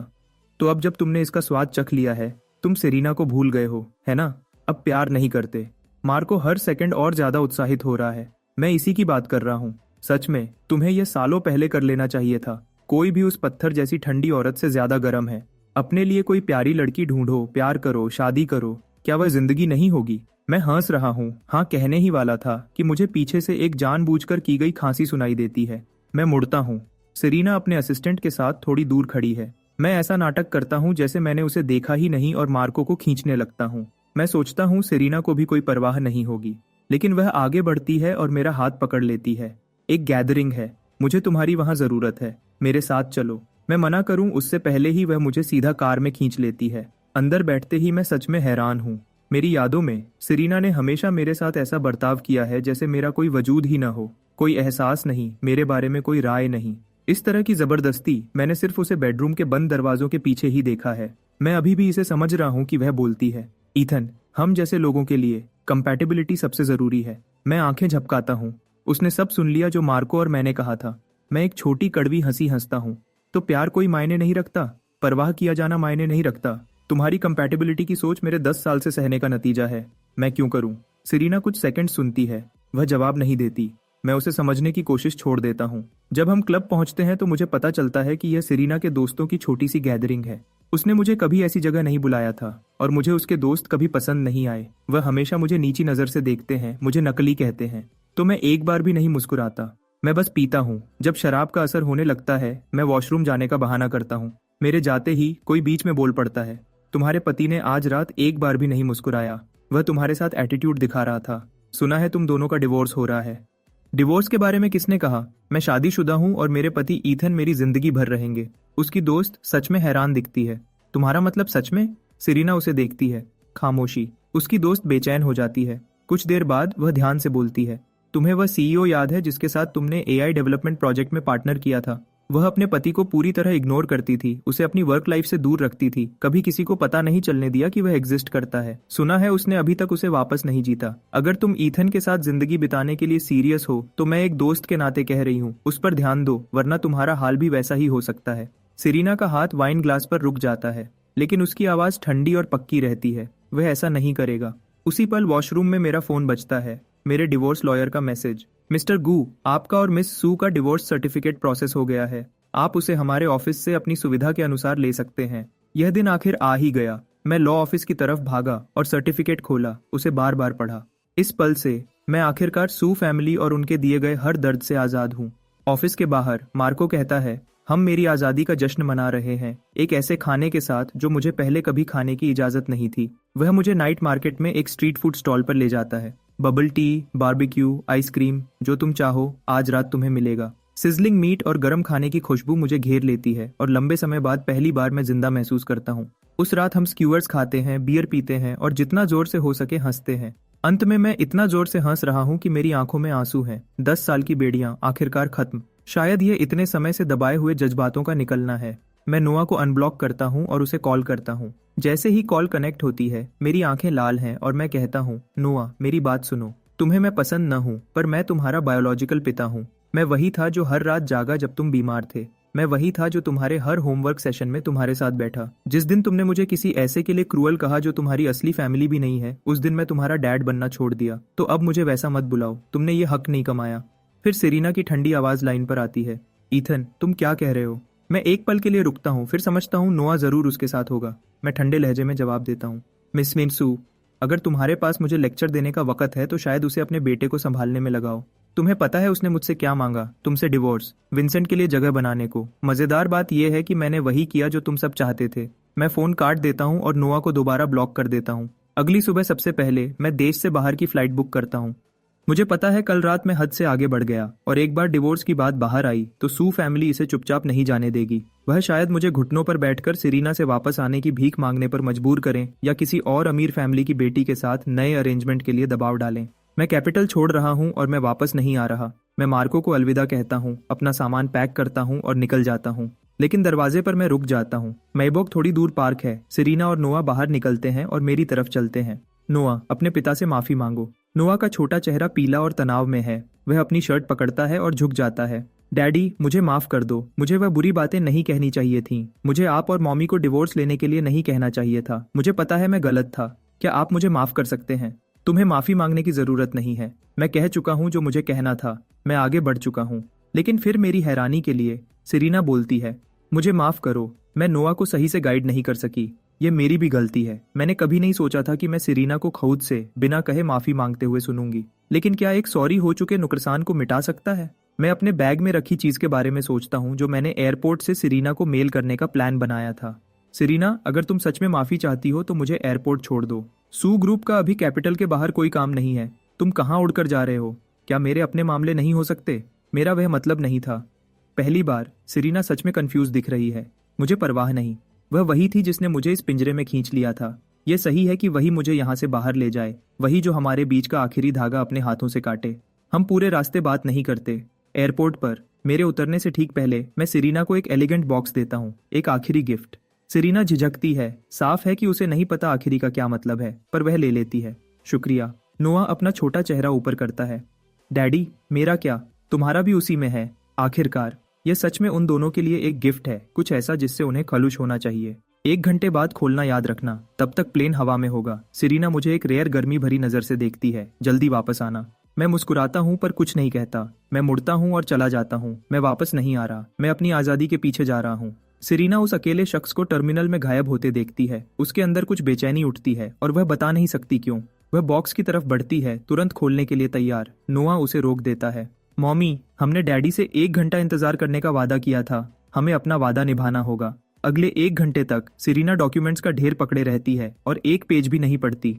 तो अब जब तुमने इसका स्वाद चख लिया है, तुम सेरीना को भूल गए हो, है ना? अब प्यार नहीं करते। मार्को हर सेकंड और ज्यादा उत्साहित हो रहा है। मैं इसी की बात कर रहा हूँ। सच में तुम्हें यह सालों पहले कर लेना चाहिए था। कोई भी उस पत्थर जैसी ठंडी औरत से ज्यादा गर्म है। अपने लिए कोई प्यारी लड़की ढूंढो, प्यार करो, शादी करो। क्या वह जिंदगी नहीं होगी? मैं हंस रहा हूँ। हाँ, कहने ही वाला था कि मुझे पीछे से एक जानबूझकर की गई खांसी सुनाई देती है। मैं मुड़ता हूँ। सेरीना अपने असिस्टेंट के साथ थोड़ी दूर खड़ी है। मैं ऐसा नाटक करता हूँ जैसे मैंने उसे देखा ही नहीं और मार्को को खींचने लगता हूँ। मैं सोचता हूँ सेरीना को भी कोई परवाह नहीं होगी, लेकिन वह आगे बढ़ती है और मेरा हाथ पकड़ लेती है। एक गैदरिंग है, मुझे तुम्हारी वहां जरूरत है, मेरे साथ चलो। मैं मना करूं उससे पहले ही वह मुझे सीधा कार में खींच लेती है। अंदर बैठते ही मैं सच में हैरान हूँ। मेरी यादों में सेरीना ने हमेशा मेरे साथ ऐसा बर्ताव किया है जैसे मेरा कोई वजूद ही न हो, कोई एहसास नहीं, मेरे बारे में कोई राय नहीं। इस तरह की जबरदस्ती मैंने सिर्फ उसे बेडरूम के बंद दरवाजों के पीछे ही देखा है। मैं अभी भी इसे समझ रहा हूँ कि वह बोलती है, ईथन, हम जैसे लोगों के लिए कंपैटिबिलिटी सबसे जरूरी है। मैं आंखें झपकाता हूँ। उसने सब सुन लिया जो मार्को और मैंने कहा था। मैं एक छोटी कड़वी हंसी हंसता हूँ। तो प्यार कोई मायने नहीं रखता, परवाह किया जाना मायने नहीं रखता। तुम्हारी कंपैटिबिलिटी की सोच मेरे 10 साल से सहने का नतीजा है। मैं क्यों करूं? सेरीना कुछ सेकंड सुनती है, वह जवाब नहीं देती। मैं उसे समझने की कोशिश छोड़ देता हूँ। जब हम क्लब पहुंचते हैं तो मुझे पता चलता है कि यह सेरीना के दोस्तों की छोटी सी गैदरिंग है। उसने मुझे कभी ऐसी जगह नहीं बुलाया था और मुझे उसके दोस्त कभी पसंद नहीं आए। वह हमेशा मुझे नीची नजर से देखते हैं, मुझे नकली कहते हैं। तो मैं एक बार भी नहीं मुस्कुराता। मैं बस पीता हूँ। जब शराब का असर होने लगता है, मैं वॉशरूम जाने का बहाना करता हूँ। मेरे जाते ही कोई बीच में बोल पड़ता है, तुम्हारे पति ने आज रात एक बार भी नहीं मुस्कुराया। वह तुम्हारे साथ एटीट्यूड दिखा रहा था। सुना है तुम दोनों का डिवोर्स हो रहा है। डिवोर्स के बारे में किसने कहा? मैं शादीशुदा हूँ और मेरे पति ईथन मेरी जिंदगी भर रहेंगे। उसकी दोस्त सच में हैरान दिखती है। तुम्हारा मतलब सच में? सेरीना उसे देखती है। खामोशी। उसकी दोस्त बेचैन हो जाती है। कुछ देर बाद वह ध्यान से बोलती है, तुम्हें वह सीईओ याद है जिसके साथ तुमने एआई डेवलपमेंट प्रोजेक्ट में पार्टनर किया था? वह अपने पति को पूरी तरह इग्नोर करती थी, उसे अपनी वर्क लाइफ से दूर रखती थी, कभी किसी को पता नहीं चलने दिया कि वह एग्जिस्ट करता है। सुना है उसने अभी तक उसे वापस नहीं जीता। अगर तुम ईथन के साथ जिंदगी बिताने के लिए सीरियस हो तो मैं एक दोस्त के नाते कह रही हूँ, उस पर ध्यान दो, वरना तुम्हारा हाल भी वैसा ही हो सकता है। सेरेना का हाथ वाइन ग्लास पर रुक जाता है, लेकिन उसकी आवाज ठंडी और पक्की रहती है। वह ऐसा नहीं करेगा। उसी पल वॉशरूम में मेरा फोन बजता है। मेरे डिवोर्स लॉयर का मैसेज। मिस्टर गू, आपका और मिस सू का डिवोर्स सर्टिफिकेट प्रोसेस हो गया है। आप उसे हमारे ऑफिस से अपनी सुविधा के अनुसार ले सकते हैं। यह दिन आखिर आ ही गया। मैं लॉ ऑफिस की तरफ भागा और सर्टिफिकेट खोला, उसे बार बार पढ़ा। इस पल से मैं आखिरकार सू फैमिली और उनके दिए गए हर दर्द से आजाद हूँ। ऑफिस के बाहर मार्को कहता है, हम मेरी आजादी का जश्न मना रहे हैं, एक ऐसे खाने के साथ जो मुझे पहले कभी खाने की इजाजत नहीं थी। वह मुझे नाइट मार्केट में एक स्ट्रीट फूड स्टॉल पर ले जाता है। बबल टी, बारबेक्यू, आइसक्रीम, जो तुम चाहो आज रात तुम्हें मिलेगा। सिजलिंग मीट और गर्म खाने की खुशबू मुझे घेर लेती है और लंबे समय बाद पहली बार मैं जिंदा महसूस करता हूँ। उस रात हम स्क्यूअर्स खाते हैं, बियर पीते हैं और जितना जोर से हो सके हंसते हैं। अंत में मैं इतना जोर से हंस रहा हूँ कि मेरी आंखों में आंसू हैं। 10 साल की बेड़ियां आखिरकार खत्म। शायद ये इतने समय से दबाए हुए जज्बातों का निकलना है। मैं नोआ को अनब्लॉक करता हूँ और उसे कॉल करता हूँ। जैसे ही कॉल कनेक्ट होती है मेरी आंखें लाल हैं और मैं कहता हूँ, नोआ मेरी बात सुनो। तुम्हें मैं पसंद न हूँ पर मैं तुम्हारा बायोलॉजिकल पिता हूँ। मैं वही था जो हर रात जागा जब तुम बीमार थे। मैं वही था जो तुम्हारे हर होमवर्क सेशन में तुम्हारे साथ बैठा। जिस दिन तुमने मुझे किसी ऐसे के लिए क्रूअल कहा जो तुम्हारी असली फैमिली भी नहीं है, उस दिन मैं तुम्हारा डैड बनना छोड़ दिया। तो अब मुझे वैसा मत बुलाओ, तुमने ये हक नहीं कमाया। फिर सेरेना की ठंडी आवाज लाइन पर आती है, ईथन तुम क्या कह रहे हो? मैं एक पल के लिए रुकता हूँ, फिर समझता हूँ नोआ जरूर उसके साथ होगा। मैं ठंडे लहजे में जवाब देता हूँ, मिस मिनसू, अगर तुम्हारे पास मुझे लेक्चर देने का वक्त है तो शायद उसे अपने बेटे को संभालने में लगाओ। तुम्हें पता है उसने मुझसे क्या मांगा? तुमसे डिवोर्स, विंसेंट के लिए जगह बनाने को। मजेदार बात यह है कि मैंने वही किया जो तुम सब चाहते थे। मैं फोन काट देता हूँ और नोआ को दोबारा ब्लॉक कर देता हूँ। अगली सुबह सबसे पहले मैं देश से बाहर की फ्लाइट बुक करता हूँ। मुझे पता है कल रात मैं हद से आगे बढ़ गया और एक बार डिवोर्स की बात बाहर आई तो सू फैमिली इसे चुपचाप नहीं जाने देगी। वह शायद मुझे घुटनों पर बैठकर सेरेना से वापस आने की भीख मांगने पर मजबूर करें या किसी और अमीर फैमिली की बेटी के साथ नए अरेंजमेंट के लिए दबाव डालें। मैं कैपिटल छोड़ रहा हूँ और मैं वापस नहीं आ रहा। मैं मार्को को अलविदा कहता हूँ, अपना सामान पैक करता हूँ और निकल जाता हूँ। लेकिन दरवाजे पर मैं रुक जाता हूँ। मैबोक थोड़ी दूर पार्क है। सेरेना और नोआ बाहर निकलते हैं और मेरी तरफ चलते हैं। नोआ, अपने पिता से माफी मांगो। नोआ का छोटा चेहरा पीला और तनाव में है। वह अपनी शर्ट पकड़ता है और झुक जाता है। डैडी, मुझे माफ कर दो। मुझे वह बुरी बातें नहीं कहनी चाहिए थीं। मुझे आप और मॉमी को डिवोर्स लेने के लिए नहीं कहना चाहिए था। मुझे पता है मैं गलत था। क्या आप मुझे माफ कर सकते हैं? तुम्हें माफी मांगने की जरूरत नहीं है। मैं कह चुका हूँ जो मुझे कहना था। मैं आगे बढ़ चुका हूँ। लेकिन फिर मेरी हैरानी के लिए सेरेना बोलती है, मुझे माफ करो, मैं नोआ को सही से गाइड नहीं कर सकी। ये मेरी भी गलती है। मैंने कभी नहीं सोचा था कि मैं सेरेना को खुद से बिना कहे माफी मांगते हुए सुनूंगी। लेकिन क्या एक सॉरी हो चुके नुकसान को मिटा सकता है? मैं अपने बैग में रखी चीज के बारे में सोचता हूँ जो मैंने एयरपोर्ट से सेरेना को मेल करने का प्लान बनाया था। सेरेना, अगर तुम सच में माफी चाहती हो तो मुझे एयरपोर्ट छोड़ दो। सू ग्रुप का अभी कैपिटल के बाहर कोई काम नहीं है। तुम कहाँ उड़कर जा रहे हो? क्या मेरे अपने मामले नहीं हो सकते? मेरा वह मतलब नहीं था। पहली बार सेरेना सच में कंफ्यूज दिख रही है। मुझे परवाह नहीं। वह वही थी जिसने मुझे इस पिंजरे में खींच लिया था। यह सही है कि वही मुझे यहाँ से बाहर ले जाए, वही जो हमारे बीच का आखिरी धागा अपने हाथों से काटे। हम पूरे रास्ते बात नहीं करते। एयरपोर्ट पर मेरे उतरने से ठीक पहले मैं सेरेना को एक एलिगेंट बॉक्स देता हूँ, एक आखिरी गिफ्ट। सेरेना झिझकती है। साफ है कि उसे नहीं पता आखिरी का क्या मतलब है, पर वह ले लेती है। शुक्रिया। नोआ अपना छोटा चेहरा ऊपर करता है। डैडी, मेरा क्या, तुम्हारा भी उसी में है। आखिरकार यह सच में उन दोनों के लिए एक गिफ्ट है, कुछ ऐसा जिससे उन्हें खलुश होना चाहिए। 1 घंटे बाद खोलना याद रखना, तब तक प्लेन हवा में होगा। सेरेना मुझे एक रेयर गर्मी भरी नजर से देखती है। जल्दी वापस आना। मैं मुस्कुराता हूँ पर कुछ नहीं कहता। मैं मुड़ता हूँ और चला जाता हूँ। मैं वापस नहीं आ रहा। मैं अपनी आजादी के पीछे जा रहा हूँ। सेरेना उस अकेले शख्स को टर्मिनल में गायब होते देखती है। उसके अंदर कुछ बेचैनी उठती है और वह बता नहीं सकती क्यों। वह बॉक्स की तरफ बढ़ती है, तुरंत खोलने के लिए तैयार। नोआ उसे रोक देता है। मॉमी, हमने डैडी से 1 घंटा इंतजार करने का वादा किया था। हमें अपना वादा निभाना होगा। अगले 1 घंटे तक सेरेना डॉक्यूमेंट्स का ढेर पकड़े रहती है और एक पेज भी नहीं पढ़ती।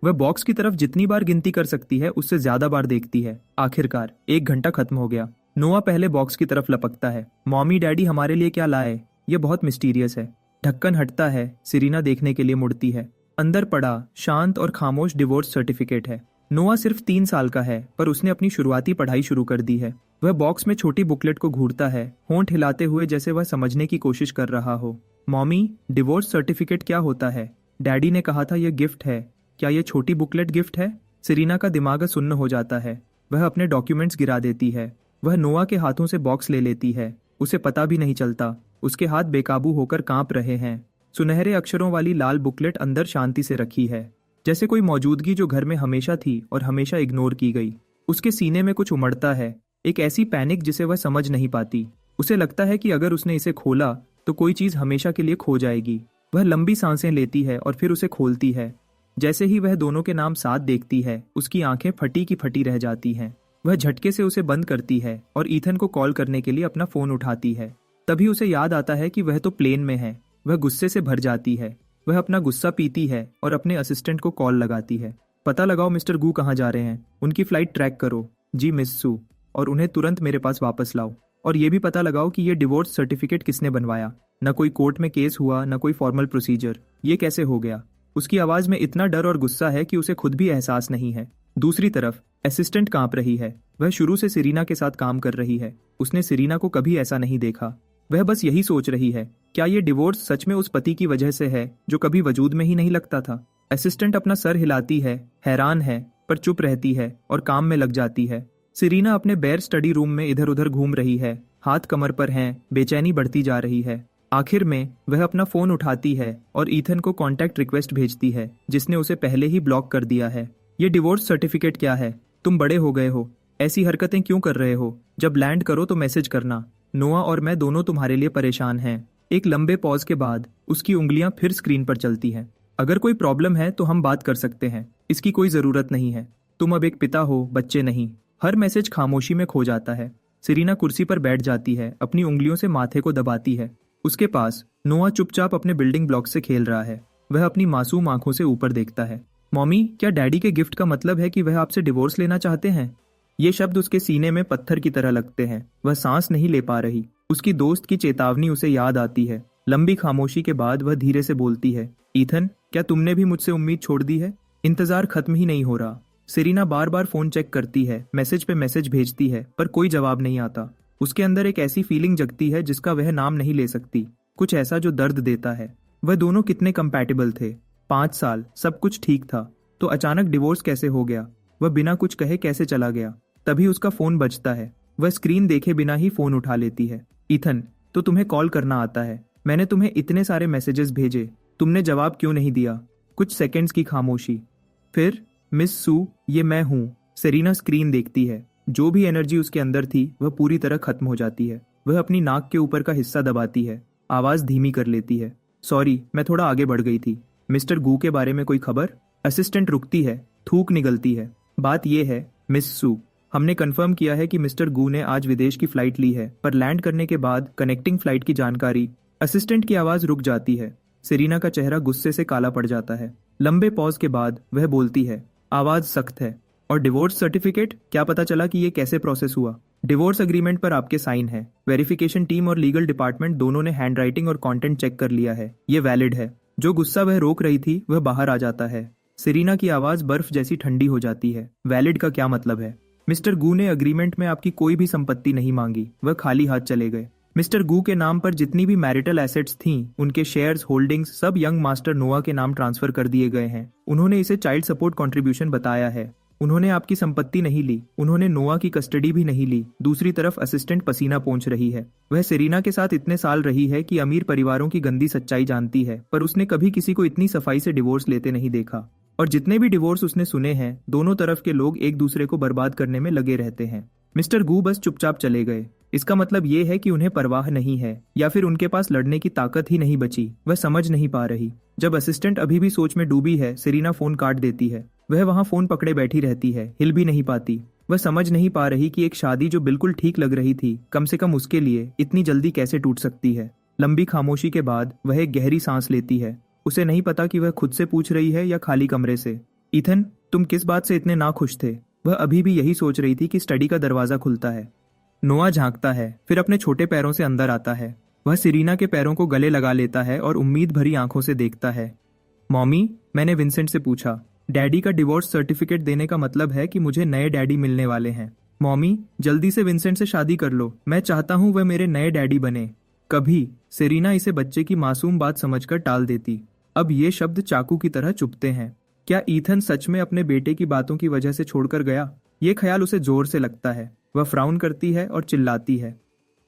वह बॉक्स की तरफ जितनी बार गिनती कर सकती है उससे ज्यादा बार देखती है। आखिरकार 1 घंटा खत्म हो गया। नोआ पहले बॉक्स की तरफ लपकता है। मॉमी, डैडी हमारे लिए क्या लाए? यह बहुत मिस्टीरियस है। ढक्कन हटता है। सेरेना देखने के लिए मुड़ती है। अंदर पड़ा शांत और खामोश डिवोर्स सर्टिफिकेट है। नोआ सिर्फ 3 साल का है, पर उसने अपनी शुरुआती पढ़ाई शुरू कर दी है। वह बॉक्स में छोटी बुकलेट को घूरता है, होंठ हिलाते हुए जैसे वह समझने की कोशिश कर रहा हो। मॉमी, डिवोर्स सर्टिफिकेट क्या होता है? डैडी ने कहा था यह गिफ्ट है। क्या यह छोटी बुकलेट गिफ्ट है? सेरीना का दिमाग सुन्न हो जाता है। वह अपने डॉक्यूमेंट्स गिरा देती है। वह नोआ के हाथों से बॉक्स ले लेती है। उसे पता भी नहीं चलता, उसके हाथ बेकाबू होकर कांप रहे हैं। सुनहरे अक्षरों वाली लाल बुकलेट अंदर शांति से रखी है, जैसे कोई मौजूदगी जो घर में हमेशा थी और हमेशा इग्नोर की गई। उसके सीने में कुछ उमड़ता है, एक ऐसी पैनिक जिसे वह समझ नहीं पाती। उसे लगता है कि अगर उसने इसे खोला तो कोई चीज हमेशा के लिए खो जाएगी। वह लंबी सांसें लेती है और फिर उसे खोलती है। जैसे ही वह दोनों के नाम साथ देखती है, उसकी आंखें फटी की फटी रह जाती हैं। वह झटके से उसे बंद करती है और ईथन को कॉल करने के लिए अपना फोन उठाती है। तभी उसे याद आता है कि वह तो प्लेन में है। वह गुस्से से भर जाती है। वह अपना गुस्सा पीती है और अपने असिस्टेंट को कॉल लगाती है। पता लगाओ मिस्टर गू कहाँ जा रहे हैं, उनकी फ्लाइट ट्रैक करो। जी मिस सू, और उन्हें तुरंत मेरे पास वापस लाओ। और ये भी पता लगाओ कि ये डिवोर्स सर्टिफिकेट किसने बनवाया। न कोई कोर्ट में केस हुआ, न कोई फॉर्मल प्रोसीजर। ये कैसे हो गया? उसकी आवाज में इतना डर और गुस्सा है कि उसे खुद भी एहसास नहीं है। दूसरी तरफ असिस्टेंट कांप रही है। वह शुरू से सेरीना के साथ काम कर रही है। उसने सेरीना को कभी ऐसा नहीं देखा। वह बस यही सोच रही है, क्या ये डिवोर्स सच में उस पति की वजह से है जो कभी वजूद में ही नहीं लगता था? असिस्टेंट अपना सर हिलाती है, हैरान है, पर चुप रहती है और काम में लग जाती है। सेरीना अपने बेयर स्टडी रूम में इधर उधर घूम रही है, हाथ कमर पर हैं, बेचैनी बढ़ती जा रही है। आखिर में वह अपना फोन उठाती है और ईथन को कांटेक्ट रिक्वेस्ट भेजती है, जिसने उसे पहले ही ब्लॉक कर दिया है। ये डिवोर्स सर्टिफिकेट क्या है? तुम बड़े हो गए हो, ऐसी हरकतें क्यों कर रहे हो? जब लैंड करो तो मैसेज करना। नोआ और मैं दोनों तुम्हारे लिए परेशान हैं। एक लंबे पॉज के बाद उसकी उंगलियां फिर स्क्रीन पर चलती हैं। अगर कोई प्रॉब्लम है तो हम बात कर सकते हैं, इसकी कोई जरूरत नहीं है। तुम अब एक पिता हो, बच्चे नहीं। हर मैसेज खामोशी में खो जाता है। सेरीना कुर्सी पर बैठ जाती है, अपनी उंगलियों से माथे को दबाती है। उसके पास नोआ चुपचाप अपने बिल्डिंग ब्लॉक से खेल रहा है। वह अपनी मासूम आंखों से ऊपर देखता है। मॉमी, क्या डैडी के गिफ्ट का मतलब है कि वह आपसे डिवोर्स लेना चाहते हैं? ये शब्द उसके सीने में पत्थर की तरह लगते हैं। वह सांस नहीं ले पा रही। उसकी दोस्त की चेतावनी उसे याद आती है। लंबी खामोशी के बाद वह धीरे से बोलती है, ईथन, क्या तुमने भी मुझसे उम्मीद छोड़ दी है? इंतजार खत्म ही नहीं हो रहा। सेरीना बार बार फोन चेक करती है, मैसेज पे मैसेज भेजती है, पर कोई जवाब नहीं आता। उसके अंदर एक ऐसी फीलिंग जगती है जिसका वह नाम नहीं ले सकती। कुछ ऐसा जो दर्द देता है। वह दोनों कितने कंपैटिबल थे। 5 साल सब कुछ ठीक था, तो अचानक डिवोर्स कैसे हो गया? वह बिना कुछ कहे कैसे चला गया? तभी उसका फोन बजता है। वह स्क्रीन देखे बिना ही फोन उठा लेती है। ईथन, तो तुम्हें कॉल करना आता है? मैंने तुम्हें इतने सारे मैसेजेस भेजे, तुमने जवाब क्यों नहीं दिया? कुछ सेकंड्स की खामोशी। फिर, मिस सू, ये मैं हूं। सेरीना स्क्रीन देखती है। जो भी एनर्जी उसके अंदर थी वह पूरी तरह खत्म हो जाती है। वह अपनी नाक के ऊपर का हिस्सा दबाती है, आवाज धीमी कर लेती है। सॉरी, मैं थोड़ा आगे बढ़ गई थी। मिस्टर गू के बारे में कोई खबर? असिस्टेंट रुकती है, थूक निगलती है। बात यह है मिस सू, हमने कंफर्म किया है कि मिस्टर गू ने आज विदेश की फ्लाइट ली है, पर लैंड करने के बाद कनेक्टिंग फ्लाइट की जानकारी। असिस्टेंट की आवाज रुक जाती है। सेरीना का चेहरा गुस्से से काला पड़ जाता है। लंबे पॉज के बाद वह बोलती है, आवाज सख्त है। और डिवोर्स सर्टिफिकेट, क्या पता चला कि ये कैसे प्रोसेस हुआ? डिवोर्स एग्रीमेंट पर आपके साइन है। वेरिफिकेशन टीम और लीगल डिपार्टमेंट दोनों ने हैंडराइटिंग और कंटेंट चेक कर लिया है। ये वैलिड है। जो गुस्सा वह रोक रही थी वह बाहर आ जाता है। सेरीना की आवाज बर्फ जैसी ठंडी हो जाती है। वैलिड का क्या मतलब है? मिस्टर गू ने एग्रीमेंट में आपकी कोई भी संपत्ति नहीं मांगी। वह खाली हाथ चले गए। मिस्टर गू के नाम पर जितनी भी मैरिटल एसेट्स थीं, उनके शेयर्स, होल्डिंग्स सब यंग मास्टर नोआ के नाम ट्रांसफर कर दिए गए हैं। उन्होंने इसे चाइल्ड सपोर्ट कंट्रीब्यूशन बताया है। उन्होंने आपकी संपत्ति नहीं ली, उन्होंने नोआ की कस्टडी भी नहीं ली। दूसरी तरफ असिस्टेंट पसीना पोंछ रही है। वह सेरीना के साथ इतने साल रही है कि अमीर परिवारों की गंदी सच्चाई जानती है, पर उसने कभी किसी को इतनी सफाई से डिवोर्स लेते नहीं देखा। और जितने भी डिवोर्स उसने सुने हैं, दोनों तरफ के लोग एक दूसरे को बर्बाद करने में लगे रहते हैं। मिस्टर गू बस चुपचाप चले गए। इसका मतलब ये है कि उन्हें परवाह नहीं है, या फिर उनके पास लड़ने की ताकत ही नहीं बची। वह समझ नहीं पा रही। जब असिस्टेंट अभी भी सोच में डूबी है, सेरीना फोन काट देती है। वह वहां फोन पकड़े बैठी रहती है, हिल भी नहीं पाती। वह समझ नहीं पा रही कि एक शादी जो बिल्कुल ठीक लग रही थी, कम से कम उसके लिए इतनी जल्दी कैसे टूट सकती है। लंबी खामोशी के बाद वह एक गहरी सांस लेती है। उसे नहीं पता कि वह खुद से पूछ रही है या खाली कमरे से। ईथन, तुम किस बात से इतने नाखुश थे? वह अभी भी यही सोच रही थी कि स्टडी का दरवाजा खुलता है। नोआ झांकता है, फिर अपने छोटे पैरों से अंदर आता है। वह सेरीना के पैरों को गले लगा लेता है और उम्मीद भरी आंखों से देखता है। मॉमी, मैंने विंसेंट से पूछा, डैडी का डिवोर्स सर्टिफिकेट देने का मतलब है कि मुझे नए डैडी मिलने वाले हैं। मॉमी, जल्दी से विंसेंट से शादी कर लो, मैं चाहता हूँ वह मेरे नए डैडी बने। कभी। सेरीना इसे बच्चे की मासूम बात समझकर टाल देती। अब ये शब्द चाकू की तरह चुभते हैं। क्या ईथन सच में अपने बेटे की बातों की वजह से छोड़कर गया? ये ख्याल उसे जोर से लगता है। वह फ्राउन करती है और चिल्लाती है,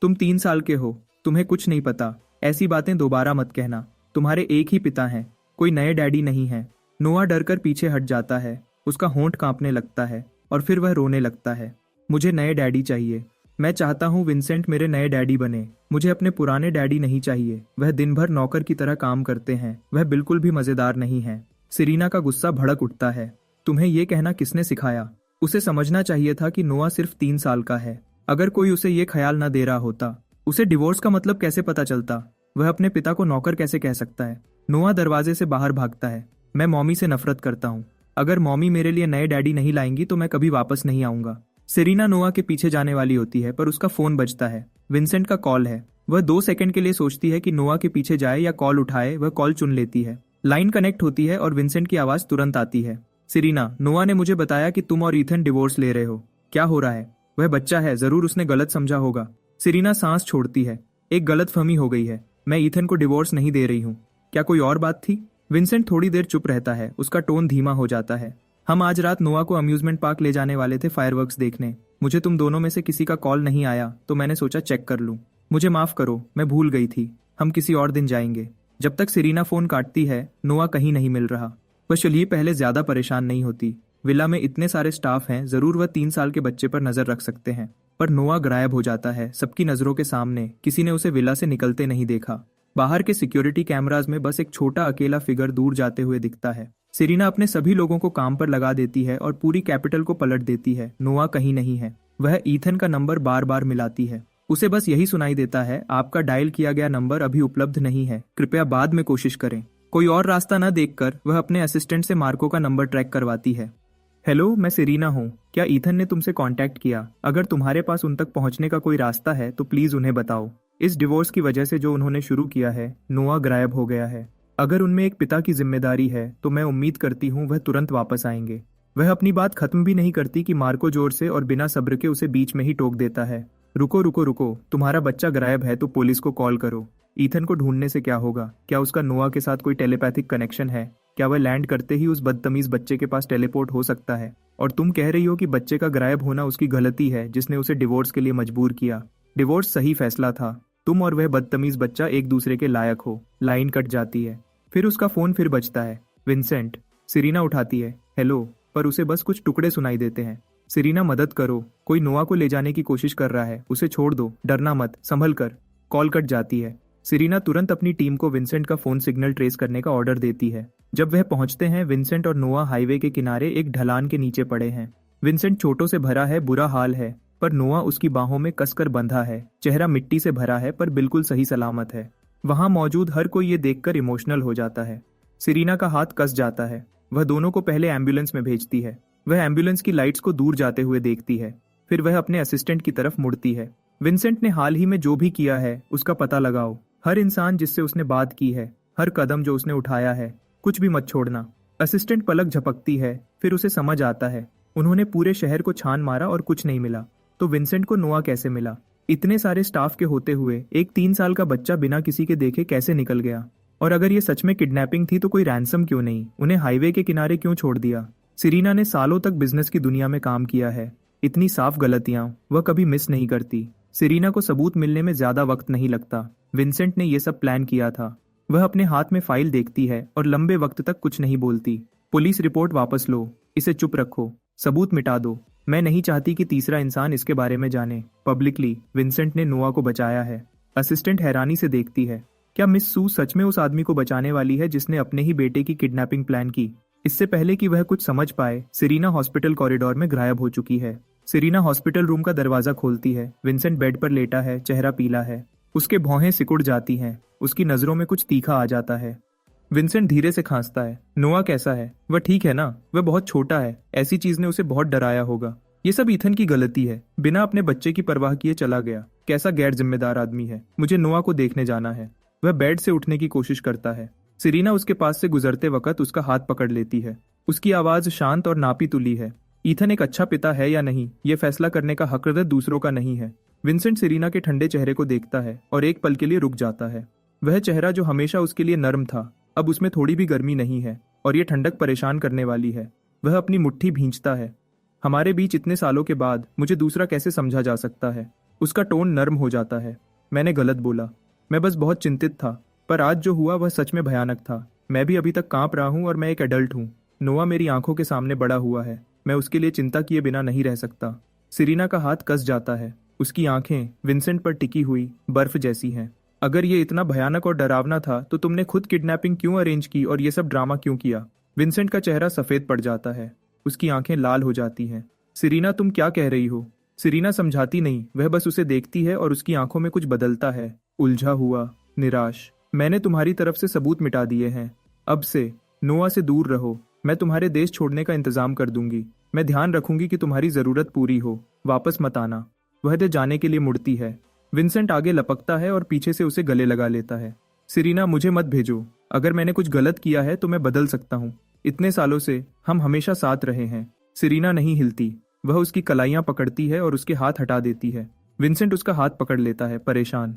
तुम 3 साल के हो, तुम्हें कुछ नहीं पता। ऐसी बातें दोबारा मत कहना। तुम्हारे एक ही पिता हैं, कोई नए डैडी नहीं है। नोआ डरकर पीछे हट जाता है। उसका होंठ कांपने लगता है और फिर वह रोने लगता है। मुझे नए डैडी चाहिए। मैं चाहता हूँ विंसेंट मेरे नए डैडी बने। मुझे अपने पुराने डैडी नहीं चाहिए। वह दिन भर नौकर की तरह काम करते हैं। वह बिल्कुल भी मजेदार नहीं है। सेरीना का गुस्सा भड़क उठता है। तुम्हें ये कहना किसने सिखाया? उसे समझना चाहिए था कि नोआ सिर्फ 3 साल का है। अगर कोई उसे ये ख्याल न दे रहा होता, उसे डिवोर्स का मतलब कैसे पता चलता? वह अपने पिता को नौकर कैसे कह सकता है? नोआ दरवाजे से बाहर भागता है। मैं मॉमी से नफरत करता हूँ। अगर मॉमी मेरे लिए नए डैडी नहीं लाएंगी तो मैं कभी वापस नहीं आऊंगा। सेरीना नोआ के पीछे जाने वाली होती है, पर उसका फोन बजता है। विंसेंट का कॉल है। वह 2 सेकंड के लिए सोचती है कि नोआ के पीछे जाए या कॉल उठाए। वह कॉल चुन लेती है। लाइन कनेक्ट होती है और विंसेंट की आवाज तुरंत आती है। सेरीना, नोआ ने मुझे बताया कि तुम और ईथन डिवोर्स ले रहे हो। क्या हो रहा है? वह बच्चा है, जरूर उसने गलत समझा होगा। सेरीना सांस छोड़ती है। एक गलतफहमी हो गई है। मैं ईथन को डिवोर्स नहीं दे रही हूँ। क्या कोई और बात थी? विंसेंट थोड़ी देर चुप रहता है। उसका टोन धीमा हो जाता है। हम आज रात नोआ को अम्यूजमेंट पार्क ले जाने वाले थे फायरवर्क्स देखने। मुझे तुम दोनों में से किसी का कॉल नहीं आया तो मैंने सोचा चेक कर लूं। मुझे माफ करो, मैं भूल गई थी। हम किसी और दिन जाएंगे। जब तक सेरीना फोन काटती है, नोआ कहीं नहीं मिल रहा। वह चलिए पहले ज्यादा परेशान नहीं होती। विला में इतने सारे स्टाफ हैं, जरूर वह 3 साल के बच्चे पर नजर रख सकते हैं। पर नोआ गायब हो जाता है सबकी नजरों के सामने। किसी ने उसे विला से निकलते नहीं देखा। बाहर के सिक्योरिटी कैमराज में बस एक छोटा अकेला फिगर दूर जाते हुए दिखता है। सेरीना अपने सभी लोगों को काम पर लगा देती है और पूरी कैपिटल को पलट देती है। नोआ कहीं नहीं है। वह ईथन का नंबर बार बार मिलाती है। उसे बस यही सुनाई देता है, आपका डायल किया गया नंबर अभी उपलब्ध नहीं है, कृपया बाद में कोशिश करें। कोई और रास्ता न देखकर वह अपने असिस्टेंट से मार्को का नंबर ट्रैक करवाती है। हेलो, मैं सेरीना हूँ। क्या ईथन ने तुमसे कांटेक्ट किया? अगर तुम्हारे पास उन तक पहुंचने का कोई रास्ता है तो प्लीज उन्हें बताओ। इस डिवोर्स की वजह से जो उन्होंने शुरू किया है, नोआ गायब हो गया है। अगर उनमें एक पिता की जिम्मेदारी है तो मैं उम्मीद करती हूँ वह तुरंत वापस आएंगे। वह अपनी बात खत्म भी नहीं करती कि मार्को जोर से और बिना सब्र के उसे बीच में ही टोक देता है। रुको रुको रुको, तुम्हारा बच्चा गायब है तो पुलिस को कॉल करो। ईथन को ढूंढने से क्या होगा? क्या उसका नोआ के साथ कोई टेलीपैथिक कनेक्शन है? क्या वह लैंड करते ही उस बदतमीज बच्चे के पास टेलीपोर्ट हो सकता है? और तुम कह रही हो कि बच्चे का गायब होना उसकी गलती है जिसने उसे डिवोर्स के लिए मजबूर किया। डिवोर्स सही फैसला था। तुम और वह बदतमीज बच्चा एक दूसरे के लायक हो। लाइन कट जाती है। फिर उसका फोन फिर बजता है। विंसेंट। सेरीना उठाती है। हेलो। पर उसे बस कुछ टुकड़े सुनाई देते हैं। सेरीना, मदद करो, कोई नोआ को ले जाने की कोशिश कर रहा है, उसे छोड़ दो, डरना मत, संभल कर। कॉल कट जाती है। सेरीना तुरंत अपनी टीम को विंसेंट का फोन सिग्नल ट्रेस करने का ऑर्डर देती है। जब वह पहुंचते हैं, विंसेंट और नोआ हाईवे के किनारे एक ढलान के नीचे पड़े हैं। विंसेंट चोटों से भरा है, बुरा हाल है, पर नोआ उसकी बाहों में कसकर बंधा है। चेहरा मिट्टी से भरा है पर बिल्कुल सही सलामत है। वहां मौजूद हर कोई ये देखकर इमोशनल हो जाता है। सेरीना का हाथ कस जाता है। वह दोनों को पहले एम्बुलेंस में भेजती है। वह एम्बुलेंस की लाइट्स को दूर जाते हुए देखती है। फिर वह अपने असिस्टेंट की तरफ मुड़ती है। विंसेंट ने हाल ही में जो भी किया है उसका पता लगाओ। हर इंसान जिससे उसने बात की है, हर कदम जो उसने उठाया है, कुछ भी मत छोड़ना। असिस्टेंट पलक झपकती है। फिर उसे समझ आता है, उन्होंने पूरे शहर को छान मारा और कुछ नहीं मिला, तो विंसेंट को नोआ कैसे मिला? इतने सारे स्टाफ के होते हुए एक 3 साल का बच्चा बिना किसी के देखे कैसे निकल गया? और अगर ये सच में किडनैपिंग थी तो कोई रैंसम क्यों नहीं? उन्हें हाईवे के किनारे क्यों छोड़ दिया? सेरीना ने सालों तक बिजनेस की दुनिया में काम किया है। इतनी साफ गलतियां वह कभी मिस नहीं करती। सेरीना को सबूत मिलने में ज्यादा वक्त नहीं लगता। विंसेंट ने यह सब प्लान किया था। वह अपने हाथ में फाइल देखती है और लंबे वक्त तक कुछ नहीं बोलती। पुलिस रिपोर्ट वापस लो, इसे चुप रखो, सबूत मिटा दो। मैं नहीं चाहती कि तीसरा इंसान इसके बारे में जाने। पब्लिकली विंसेंट ने नोआ को बचाया है। असिस्टेंट हैरानी से देखती है। क्या मिस सू सच में उस आदमी को बचाने वाली है जिसने अपने ही बेटे की किडनैपिंग प्लान की? इससे पहले कि वह कुछ समझ पाए, सेरीना हॉस्पिटल कॉरिडोर में गायब हो चुकी है। सेरीना हॉस्पिटल रूम का दरवाजा खोलती है। विंसेंट बेड पर लेटा है, चेहरा पीला है, उसके भौहें सिकुड़ जाती हैं, उसकी नजरों में कुछ तीखा आ जाता है। विंसेंट धीरे से खांसता है। नोआ कैसा है? वह ठीक है ना? वह बहुत छोटा है, ऐसी चीज ने उसे बहुत डराया होगा। ये सब ईथन की गलती है, बिना अपने बच्चे की परवाह किए चला गया। कैसा गैर जिम्मेदार आदमी है। मुझे नोआ को देखने जाना है। वह बेड से उठने की कोशिश करता है। सेरीना उसके पास से गुजरते वक्त उसका हाथ पकड़ लेती है। उसकी आवाज शांत और नापी तुली है। ईथन एक अच्छा पिता है या नहीं, ये फैसला करने का हक दूसरों का नहीं है। विंसेंट सिरीना के ठंडे चेहरे को देखता है और एक पल के लिए रुक जाता है। वह चेहरा जो हमेशा उसके लिए नर्म था, अब उसमें थोड़ी भी गर्मी नहीं है और ये ठंडक परेशान करने वाली है। वह अपनी मुट्ठी भींचता है। हमारे बीच इतने सालों के बाद मुझे दूसरा कैसे समझा जा सकता है? उसका टोन नर्म हो जाता है। मैंने गलत बोला, मैं बस बहुत चिंतित था, पर आज जो हुआ वह सच में भयानक था। मैं भी अभी तक कांप रहा हूँ और मैं एक एडल्ट हूँ। नोआ मेरी आंखों के सामने बड़ा हुआ है, मैं उसके लिए चिंता किए बिना नहीं रह सकता। सिरीना का हाथ कस जाता है। उसकी आंखें विंसेंट पर टिकी हुई बर्फ जैसी हैं। अगर ये इतना भयानक और डरावना था तो तुमने खुद किडनैपिंग क्यों अरेंज की और ये सब ड्रामा क्यों किया? विंसेंट का चेहरा सफेद पड़ जाता है। उसकी आंखें लाल हो जाती हैं। सिरीना, तुम क्या कह रही हो? सिरीना समझाती नहीं, वह बस उसे देखती है और उसकी आंखों में कुछ बदलता है, उलझा हुआ, निराश। मैंने तुम्हारी तरफ से सबूत मिटा दिए हैं। अब से नोआ से दूर रहो। मैं तुम्हारे देश छोड़ने का इंतजाम कर दूंगी। मैं ध्यान रखूंगी कि तुम्हारी जरूरत पूरी हो। वापस मत आना। वह दे जाने के लिए मुड़ती है। विंसेंट आगे लपकता है और पीछे से उसे गले लगा लेता है। सिरीना, मुझे मत भेजो। अगर मैंने कुछ गलत किया है तो मैं बदल सकता हूँ। इतने सालों से हम हमेशा साथ रहे हैं। सिरीना नहीं हिलती। वह उसकी कलाइयां पकड़ती है और उसके हाथ हटा देती है। विंसेंट उसका हाथ पकड़ लेता है, परेशान।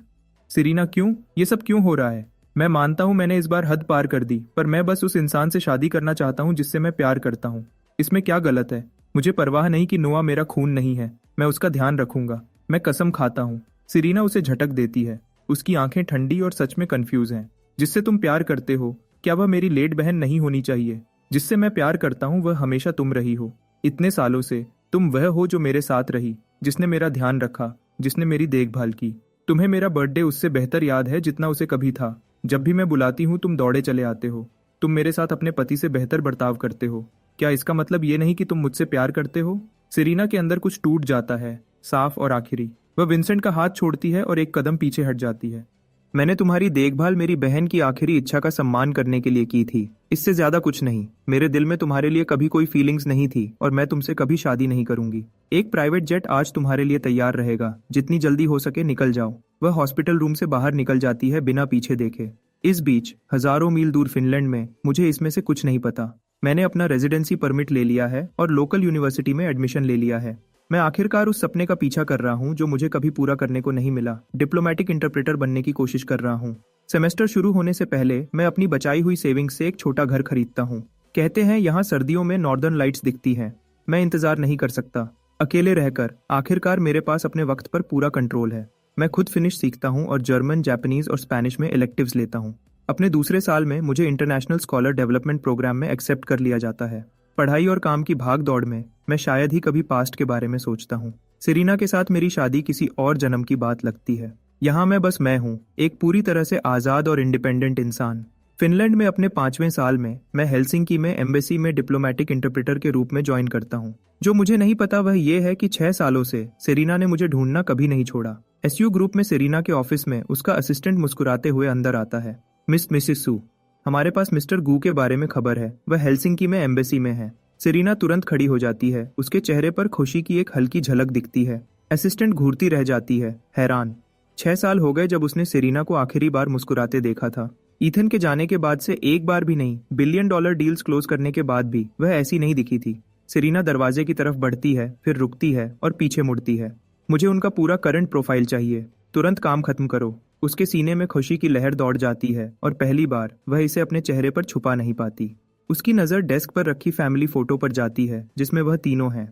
सिरीना, क्यों? ये सब क्यों हो रहा है? मैं मानता हूं मैंने इस बार हद पार कर दी, पर मैं बस उस इंसान से शादी करना चाहता हूं जिससे मैं प्यार करता हूं। इसमें क्या गलत है? मुझे परवाह नहीं कि नोआ मेरा खून नहीं है। मैं उसका ध्यान रखूंगा। मैं कसम खाता हूं। सिरीना उसे झटक देती है। उसकी आंखें ठंडी और सच में कंफ्यूज हैं। जिससे तुम प्यार करते हो, क्या वह मेरी लेट बहन नहीं होनी चाहिए? जिससे मैं प्यार करता हूं वह हमेशा तुम रही हो। इतने सालों से तुम वह हो जो मेरे साथ रही, जिसने मेरा ध्यान रखा, जिसने मेरी देखभाल की। तुम्हें मेरा बर्थडे उससे बेहतर याद है जितना उसे कभी था। जब भी मैं बुलाती हूँ तुम दौड़े चले आते हो। तुम मेरे साथ अपने पति से बेहतर बर्ताव करते हो। क्या इसका मतलब ये नहीं कि तुम मुझसे प्यार करते हो? सिरीना के अंदर कुछ टूट जाता है, साफ और आखिरी। वह विंसेंट का हाथ छोड़ती है और एक कदम पीछे हट जाती है। मैंने तुम्हारी देखभाल मेरी बहन की आखिरी इच्छा का सम्मान करने के लिए की थी, इससे ज्यादा कुछ नहीं। मेरे दिल में तुम्हारे लिए कभी कोई फीलिंग्स नहीं थी और मैं तुमसे कभी शादी नहीं करूंगी। एक प्राइवेट जेट आज तुम्हारे लिए तैयार रहेगा। जितनी जल्दी हो सके निकल जाओ। वह हॉस्पिटल रूम से बाहर निकल जाती है बिना पीछे देखे। इस बीच हजारों मील दूर फिनलैंड में मुझे इसमें से कुछ नहीं पता। मैंने अपना रेजिडेंसी परमिट ले लिया है और लोकल यूनिवर्सिटी में एडमिशन ले लिया है। मैं आखिरकार उस सपने का पीछा कर रहा हूँ जो मुझे कभी पूरा करने को नहीं मिला। डिप्लोमेटिक इंटरप्रेटर बनने की कोशिश कर रहा हूँ। सेमेस्टर शुरू होने से पहले मैं अपनी बचाई हुई सेविंग्स से एक छोटा घर खरीदता हूँ। कहते हैं यहाँ सर्दियों में नॉर्दर्न लाइट्स दिखती हैं। मैं इंतजार नहीं कर सकता। अकेले रहकर आखिरकार मेरे पास अपने वक्त पर पूरा कंट्रोल है। मैं खुद फिनिश सीखता हूँ और जर्मन, जापानीज और स्पेनिश में इलेक्टिव्स लेता हूँ। अपने दूसरे साल में मुझे इंटरनेशनल स्कॉलर डेवलपमेंट प्रोग्राम में एक्सेप्ट कर लिया जाता है। पढ़ाई और काम की भाग दौड़ में मैं शायद ही कभी पास्ट के बारे में सोचता हूँ। सिरीना के साथ मेरी शादी किसी और जन्म की बात लगती है। यहाँ मैं बस मैं हूँ, एक पूरी तरह से आज़ाद और इंडिपेंडेंट इंसान। फिनलैंड में अपने 5वें साल में मैं हेलसिंकी में एम्बेसी में डिप्लोमेटिक इंटरप्रेटर के रूप में ज्वाइन करता हूँ। जो मुझे नहीं पता वह ये है कि 6 सालों से सिरीना ने मुझे ढूंढना कभी नहीं छोड़ा। एसयू ग्रुप में सिरीना के ऑफिस में उसका असिस्टेंट मुस्कुराते हुए अंदर आता है। मिसेस सू, हमारे पास मिस्टर गू के बारे में खबर है। वह हेलसिंकी में एम्बेसी में है। सिरीना तुरंत खड़ी हो जाती है। उसके चेहरे पर खुशी की एक हल्की झलक दिखती है। असिस्टेंट घूरती रह जाती है, हैरान। 6 साल हो गए जब उसने सिरीना को आखिरी बार मुस्कुराते देखा था। ईथन के जाने के बाद से एक बार भी नहीं, $1 बिलियन डील्स क्लोज करने के बाद भी वह ऐसी नहीं दिखी थी। सिरीना दरवाजे की तरफ बढ़ती है, फिर रुकती है और पीछे मुड़ती है। मुझे उनका पूरा करंट प्रोफाइल चाहिए। तुरंत काम खत्म करो। उसके सीने में खुशी की लहर दौड़ जाती है और पहली बार वह इसे अपने चेहरे पर छुपा नहीं पाती। उसकी नज़र डेस्क पर रखी फैमिली फोटो पर जाती है जिसमें वह तीनों हैं।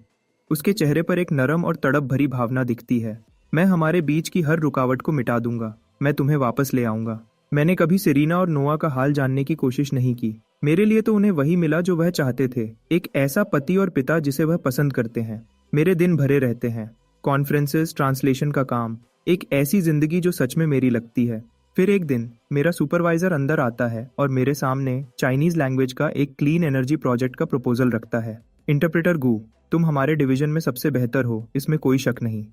उसके चेहरे पर एक नरम और तड़प भरी भावना दिखती है। मैं हमारे बीच की हर रुकावट को मिटा दूंगा। मैं तुम्हें वापस ले आऊंगा। मैंने कभी सिरीना और नोआ का हाल जानने की कोशिश नहीं की। मेरे लिए तो उन्हें वही मिला जो वह चाहते थे, एक ऐसा पति और पिता जिसे वह पसंद करते हैं। मेरे दिन भरे रहते हैं, कॉन्फ्रेंसेस, ट्रांसलेशन का काम, एक ऐसी जिंदगी जो सच में मेरी लगती है। फिर एक दिन मेरा सुपरवाइजर अंदर आता है और मेरे सामने चाइनीज लैंग्वेज का एक क्लीन एनर्जी प्रोजेक्ट का प्रपोजल रखता है। इंटरप्रेटर गू, तुम हमारे डिवीजन में सबसे बेहतर हो, इसमें कोई शक नहीं।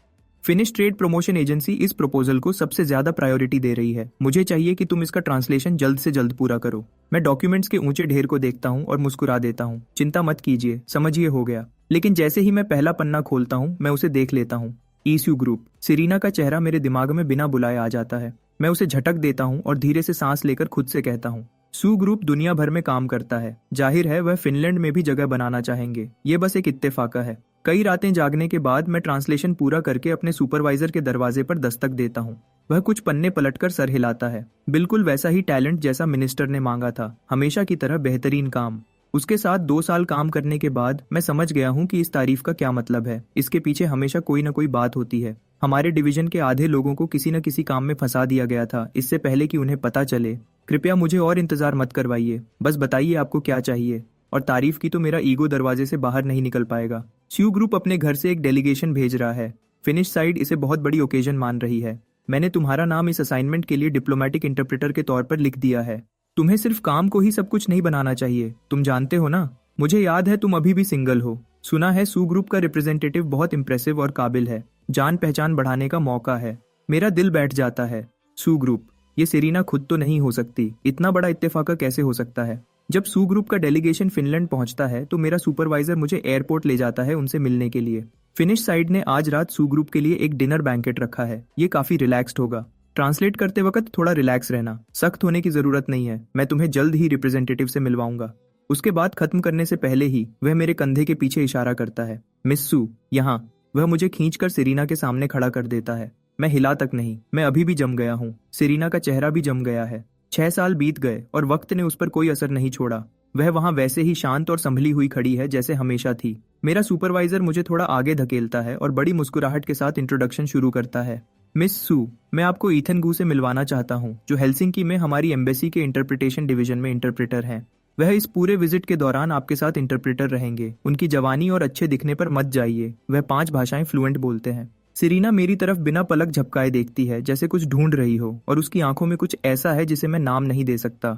फिनिश ट्रेड प्रमोशन एजेंसी इस प्रपोजल को सबसे ज्यादा प्रायोरिटी दे रही है। मुझे चाहिए कि तुम इसका ट्रांसलेशन जल्द से जल्द पूरा करो। मैं डॉक्यूमेंट्स के ऊंचे ढेर को देखता हूँ और मुस्कुरा देता हूँ। चिंता मत कीजिए, समझिए हो गया। लेकिन जैसे ही मैं पहला पन्ना खोलता हूँ मैं उसे देख लेता हूँ। ईसयू ग्रुप। सिरीना का चेहरा मेरे दिमाग में बिना बुलाए आ जाता है। मैं उसे झटक देता हूँ और धीरे से सांस लेकर खुद से कहता हूँ, सू ग्रुप दुनिया भर में काम करता है, जाहिर है वह फिनलैंड में भी जगह बनाना चाहेंगे। ये बस एक इत्तेफाका है। कई रातें जागने के बाद मैं ट्रांसलेशन पूरा करके अपने सुपरवाइजर के दरवाजे पर दस्तक देता हूँ। वह कुछ पन्ने पलटकर सर हिलाता है। बिल्कुल वैसा ही टैलेंट जैसा मिनिस्टर ने मांगा था, हमेशा की तरह बेहतरीन काम। उसके साथ 2 साल काम करने के बाद मैं समझ गया हूँ कि इस तारीफ का क्या मतलब है। इसके पीछे हमेशा कोई न कोई बात होती है। हमारे डिवीजन के आधे लोगों को किसी न किसी काम में फंसा दिया गया था, इससे पहले कि उन्हें पता चले। कृपया मुझे और इंतजार मत करवाइए, बस बताइए आपको क्या चाहिए। और तारीफ की तो मेरा ईगो दरवाजे से बाहर नहीं निकल पाएगा। स्यू ग्रुप अपने घर से एक डेलीगेशन भेज रहा है। फिनिश साइड इसे बहुत बड़ी ओकेजन मान रही है। मैंने तुम्हारा नाम इस असाइनमेंट के लिए डिप्लोमेटिक इंटरप्रेटर के तौर पर लिख दिया है। तुम्हें सिर्फ काम को ही सब कुछ नहीं बनाना चाहिए, तुम जानते हो ना। मुझे याद है तुम अभी भी सिंगल हो। सुना है सू ग्रुप का रिप्रेजेंटेटिव बहुत इंप्रेसिव और काबिल है। जान पहचान बढ़ाने का मौका है। मेरा दिल बैठ जाता है। सू ग्रुप, ये सेरीना खुद तो नहीं हो सकती। इतना बड़ा इत्तेफाक कैसे हो सकता है। जब सू ग्रुप का डेलीगेशन फिनलैंड पहुंचता है तो मेरा सुपरवाइजर मुझे एयरपोर्ट ले जाता है उनसे मिलने के लिए। फिनिश साइड ने आज रात सू ग्रुप के लिए एक डिनर बैंकेट रखा है। ये काफी रिलैक्स्ड होगा। ट्रांसलेट करते वक्त थोड़ा रिलैक्स रहना, सख्त होने की जरूरत नहीं है। मैं तुम्हें जल्द ही रिप्रेजेंटेटिव से मिलवाऊंगा। उसके बाद खत्म करने से पहले ही वह मेरे कंधे के पीछे इशारा करता है। मिस सू, यहाँ। वह मुझे खींचकर सेरीना के सामने खड़ा कर देता है। मैं हिला तक नहीं, मैं अभी भी जम गया हूँ। सेरीना का चेहरा भी जम गया है। 6 साल बीत गए और वक्त ने उस पर कोई असर नहीं छोड़ा। वह वहां वैसे ही शांत और संभली हुई खड़ी है जैसे हमेशा थी। मेरा सुपरवाइजर मुझे थोड़ा आगे धकेलता है और बड़ी मुस्कुराहट के साथ इंट्रोडक्शन शुरू करता है। मिस सू, मैं आपको ईथन गू से मिलवाना चाहता हूँ, जो हेलसिंकी में हमारी एम्बेसी के इंटरप्रिटेशन डिवीजन में इंटरप्रेटर हैं। वह इस पूरे विजिट के दौरान आपके साथ इंटरप्रेटर रहेंगे। उनकी जवानी और अच्छे दिखने पर मत जाइए, वह 5 भाषाएं फ्लुएंट बोलते हैं। सेरीना मेरी तरफ बिना पलक झपकाए देखती है, जैसे कुछ ढूंढ रही हो, और उसकी आंखों में कुछ ऐसा है जिसे मैं नाम नहीं दे सकता।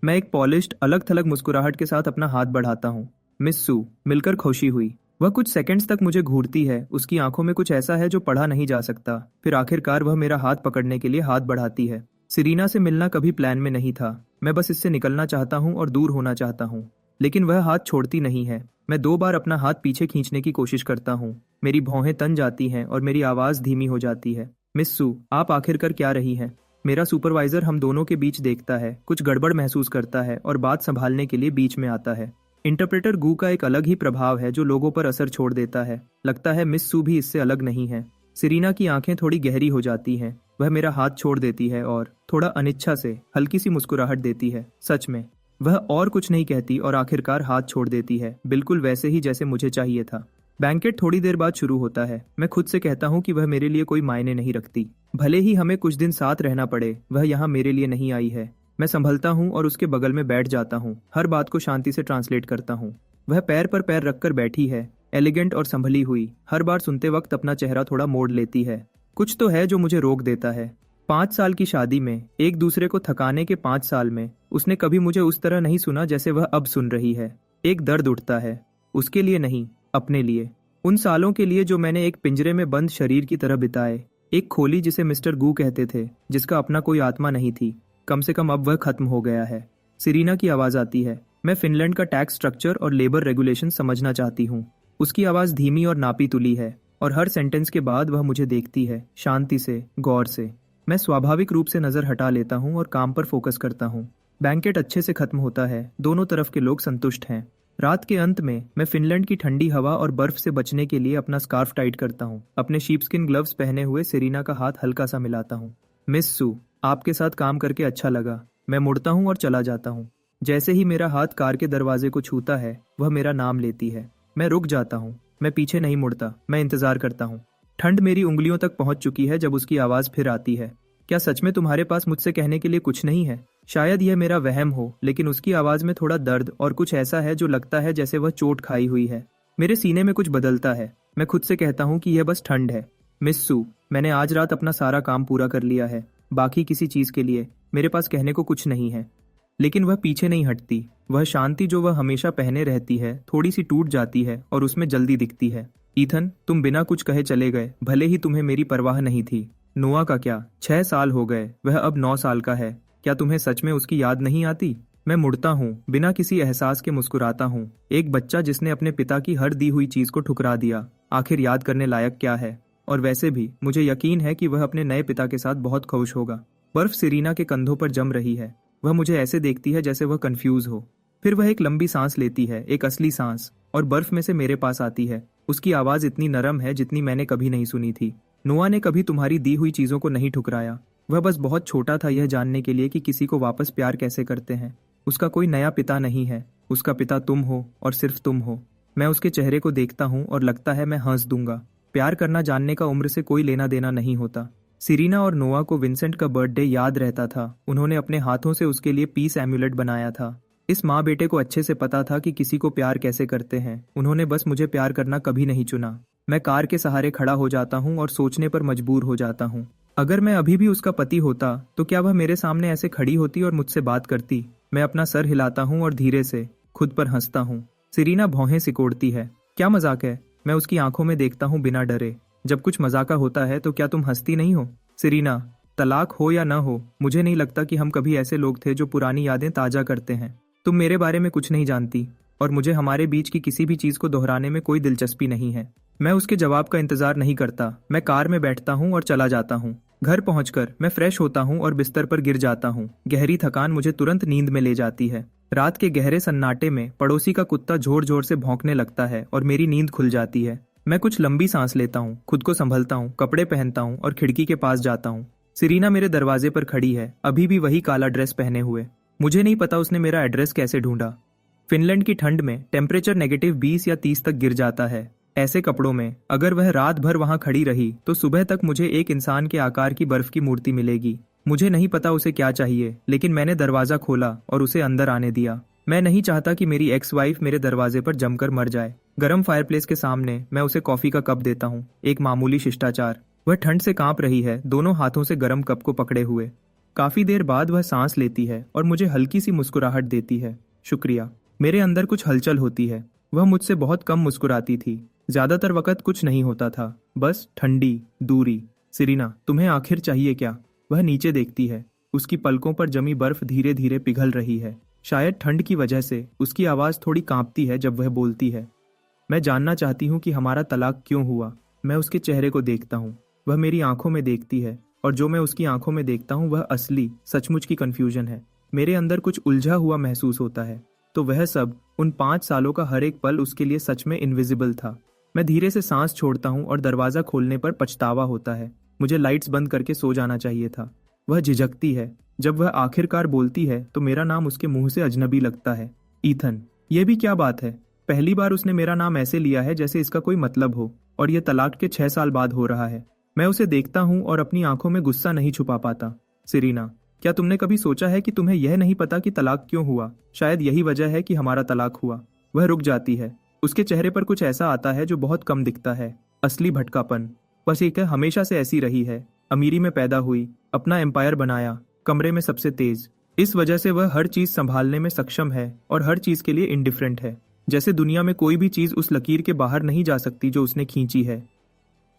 मैं एक पॉलिश्ड अलग थलग मुस्कुराहट के साथ अपना हाथ बढ़ाता हूँ। मिस सू, मिलकर खुशी हुई। वह कुछ सेकंड्स तक मुझे घूरती है। उसकी आंखों में कुछ ऐसा है जो पढ़ा नहीं जा सकता। फिर आखिरकार वह मेरा हाथ पकड़ने के लिए हाथ बढ़ाती है। सेरीना से मिलना कभी प्लान में नहीं था। मैं बस इससे निकलना चाहता हूँ और दूर होना चाहता हूँ, लेकिन वह हाथ छोड़ती नहीं है। मैं 2 बार अपना हाथ पीछे खींचने की कोशिश करता हूँ। मेरी भौहें तन जाती हैं और मेरी आवाज धीमी हो जाती है। मिस सू, आप आखिरकार क्या रही हैं? मेरा सुपरवाइजर हम दोनों के बीच देखता है, कुछ गड़बड़ महसूस करता है और बात संभालने के लिए बीच में आता है। इंटरप्रेटर गू का एक अलग ही प्रभाव है जो लोगों पर असर छोड़ देता है। लगता है मिस सू भी इससे अलग नहीं है। सेरीना की आंखें थोड़ी गहरी हो जाती हैं। वह मेरा हाथ छोड़ देती है और थोड़ा अनिच्छा से हल्की सी मुस्कुराहट देती है। सच में वह और कुछ नहीं कहती और आखिरकार हाथ छोड़ देती है, बिल्कुल वैसे ही जैसे मुझे चाहिए था। बैंकेट थोड़ी देर बाद शुरू होता है। मैं खुद से कहता हूँ कि वह मेरे लिए कोई मायने नहीं रखती। भले ही हमें कुछ दिन साथ रहना पड़े, वह यहाँ मेरे लिए नहीं आई है। मैं संभलता हूँ और उसके बगल में बैठ जाता हूँ। हर बात को शांति से ट्रांसलेट करता हूँ। वह पैर पर पैर रखकर बैठी है, एलिगेंट और संभली हुई। हर बार सुनते वक्त अपना चेहरा थोड़ा मोड़ लेती है। कुछ तो है जो मुझे रोक देता है। 5 साल की शादी में, एक दूसरे को थकाने के 5 साल में, उसने कभी मुझे उस तरह नहीं सुना जैसे वह अब सुन रही है। एक दर्द उठता है, उसके लिए नहीं, अपने लिए। उन सालों के लिए जो मैंने एक पिंजरे में बंद शरीर की तरह बिताए। एक खोली जिसे मिस्टर गू कहते थे, जिसका अपना कोई आत्मा नहीं थी। कम से कम अब वह खत्म हो गया है। सेरीना की आवाज आती है। मैं फिनलैंड का टैक्स स्ट्रक्चर और लेबर रेगुलेशन समझना चाहती हूँ। उसकी आवाज धीमी और नापी तुली है और हर सेंटेंस के बाद वह मुझे देखती है, शांति से, गौर से। मैं स्वाभाविक रूप से नजर हटा लेता हूँ और काम पर फोकस करता हूँ। बैंकेट अच्छे से खत्म होता है। दोनों तरफ के लोग संतुष्ट हैं। रात के अंत में मैं फिनलैंड की ठंडी हवा और बर्फ से बचने के लिए अपना स्कार्फ टाइट करता हूँ। अपने शीपस्किन ग्लव्स पहने हुए सेरीना का हाथ हल्का सा मिलाता हूँ। मिस सू, आपके साथ काम करके अच्छा लगा। मैं मुड़ता हूँ और चला जाता हूँ। जैसे ही मेरा हाथ कार के दरवाजे को छूता है, वह मेरा नाम लेती है। मैं रुक जाता हूँ। मैं पीछे नहीं मुड़ता, मैं इंतजार करता हूँ। ठंड मेरी उंगलियों तक पहुंच चुकी है जब उसकी आवाज फिर आती है। क्या सच में तुम्हारे पास मुझसे कहने के लिए कुछ नहीं है? शायद यह मेरा वहम हो, लेकिन उसकी आवाज में थोड़ा दर्द और कुछ ऐसा है जो लगता है जैसे वह चोट खाई हुई है। मेरे सीने में कुछ बदलता है। मैं खुद से कहता हूँ कि यह बस ठंड है। मिस सू, मैंने आज रात अपना सारा काम पूरा कर लिया है। बाकी किसी चीज के लिए मेरे पास कहने को कुछ नहीं है। लेकिन वह पीछे नहीं हटती। वह शांति जो वह हमेशा पहने रहती है थोड़ी सी टूट जाती है और उसमें जल्दी दिखती है। ईथन, तुम बिना कुछ कहे चले गए, भले ही तुम्हें मेरी परवाह नहीं थी। नोआ का क्या? 6 साल हो गए, वह अब 9 साल का है। क्या तुम्हें सच में उसकी याद नहीं आती? मैं मुड़ता हूँ, बिना किसी एहसास के मुस्कुराता हूँ। एक बच्चा जिसने अपने पिता की हर दी हुई चीज को ठुकरा दिया, आखिर याद करने लायक क्या है? और वैसे भी मुझे यकीन है कि वह अपने नए पिता के साथ बहुत खुश होगा। बर्फ सेरीना के कंधों पर जम रही है। वह मुझे ऐसे देखती है जैसे वह कंफ्यूज हो। फिर वह एक लंबी सांस लेती है, एक असली सांस, और बर्फ में से मेरे पास आती है। उसकी आवाज़ इतनी नरम है जितनी मैंने कभी नहीं सुनी थी। नोआ ने कभी तुम्हारी दी हुई चीज़ों को नहीं ठुकराया। वह बस बहुत छोटा था यह जानने के लिए कि किसी को वापस प्यार कैसे करते हैं। उसका कोई नया पिता नहीं है, उसका पिता तुम हो और सिर्फ तुम हो। मैं उसके चेहरे को देखता हूँ और लगता है मैं हंस दूंगा। प्यार करना जानने का उम्र से कोई लेना देना नहीं होता। सिरीना और नोआ को विंसेंट का बर्थडे याद रहता था। उन्होंने अपने हाथों से उसके लिए पीस एम्यूलेट बनाया था। इस माँ बेटे को अच्छे से पता था कि किसी को प्यार कैसे करते हैं। उन्होंने बस मुझे प्यार करना कभी नहीं चुना। मैं कार के सहारे खड़ा हो जाता हूँ और सोचने पर मजबूर हो जाता हूँ, अगर मैं अभी भी उसका पति होता तो क्या वह मेरे सामने ऐसे खड़ी होती और मुझसे बात करती। मैं अपना सर हिलाता हूँ और धीरे से खुद पर हंसता हूँ। सिरीना भौहें सिकोड़ती है। क्या मजाक है? मैं उसकी आंखों में देखता हूँ बिना डरे। जब कुछ मजाका होता है तो क्या तुम हंसती नहीं हो? सिरीना, तलाक हो या न हो, मुझे नहीं लगता कि हम कभी ऐसे लोग थे जो पुरानी यादें ताजा करते हैं। तुम मेरे बारे में कुछ नहीं जानती और मुझे हमारे बीच की किसी भी चीज को दोहराने में कोई दिलचस्पी नहीं है। मैं उसके जवाब का इंतजार नहीं करता। मैं कार में बैठता हूँ और चला जाता हूँ। घर पहुंचकर मैं फ्रेश होता हूँ और बिस्तर पर गिर जाता हूँ। गहरी थकान मुझे तुरंत नींद में ले जाती है। रात के गहरे सन्नाटे में पड़ोसी का कुत्ता जोर जोर से भौंकने लगता है और मेरी नींद खुल जाती है। मैं कुछ लंबी सांस लेता हूँ, खुद को संभलता हूँ, कपड़े पहनता हूँ और खिड़की के पास जाता हूँ। सिरीना मेरे दरवाजे पर खड़ी है, अभी भी वही काला ड्रेस पहने हुए। मुझे नहीं पता उसने मेरा एड्रेस कैसे ढूंढा। फिनलैंड की ठंड में टेम्परेचर -20 या 30 तक गिर जाता है। ऐसे कपड़ों में अगर वह रात भर वहां खड़ी रही तो सुबह तक मुझे एक इंसान के आकार की बर्फ की मूर्ति मिलेगी। मुझे नहीं पता उसे क्या चाहिए, लेकिन मैंने दरवाजा खोला और उसे अंदर आने दिया। मैं नहीं चाहता कि मेरी एक्स वाइफ मेरे दरवाजे पर जमकर मर जाए। गर्म फायरप्लेस के सामने मैं उसे कॉफी का कप देता हूँ, एक मामूली शिष्टाचार। वह ठंड से कांप रही है, दोनों हाथों से गर्म कप को पकड़े हुए। काफी देर बाद वह सांस लेती है और मुझे हल्की सी मुस्कुराहट देती है। शुक्रिया। मेरे अंदर कुछ हलचल होती है। वह मुझसे बहुत कम मुस्कुराती थी। ज्यादातर वक्त कुछ नहीं होता था, बस ठंडी दूरी। सिरीना, तुम्हें आखिर चाहिए क्या? वह नीचे देखती है। उसकी पलकों पर जमी बर्फ धीरे धीरे पिघल रही है। शायद ठंड की वजह से उसकी आवाज थोड़ी कांपती है जब वह बोलती है। मैं जानना चाहती हूँ कि हमारा तलाक क्यों हुआ। मैं उसके चेहरे को देखता हूँ। वह मेरी आंखों में देखती है और जो मैं उसकी आंखों में देखता हूँ वह असली सचमुच की कंफ्यूजन है। मेरे अंदर कुछ उलझा हुआ महसूस होता है। तो वह सब, उन 5 सालों का हर एक पल उसके लिए सच में इनविजिबल था। मैं धीरे से सांस छोड़ता हूँ और दरवाजा खोलने पर पछतावा होता है। मुझे लाइट्स बंद करके सो जाना चाहिए था। वह झिझकती है। जब वह आखिरकार बोलती है तो मेरा नाम उसके मुंह से अजनबी लगता है। ईथन। ये भी क्या बात है? पहली बार उसने मेरा नाम ऐसे लिया है जैसे इसका कोई मतलब हो, और यह तलाक के 6 साल बाद हो रहा है। मैं उसे देखता हूँ और अपनी आंखों में गुस्सा नहीं छुपा पाता। सिरीना, क्या तुमने कभी सोचा है कि तुम्हें यह नहीं पता कि तलाक क्यों हुआ? शायद यही वजह है कि हमारा तलाक हुआ। वह रुक जाती है। उसके चेहरे पर कुछ ऐसा आता है जो बहुत कम दिखता है, असली भटकापन। बस एक हमेशा से ऐसी रही है। अमीरी में पैदा हुई, अपना एम्पायर बनाया, कमरे में सबसे तेज। इस वजह से वह हर चीज संभालने में सक्षम है और हर चीज के लिए इंडिफरेंट है। जैसे दुनिया में कोई भी चीज उस लकीर के बाहर नहीं जा सकती जो उसने खींची है।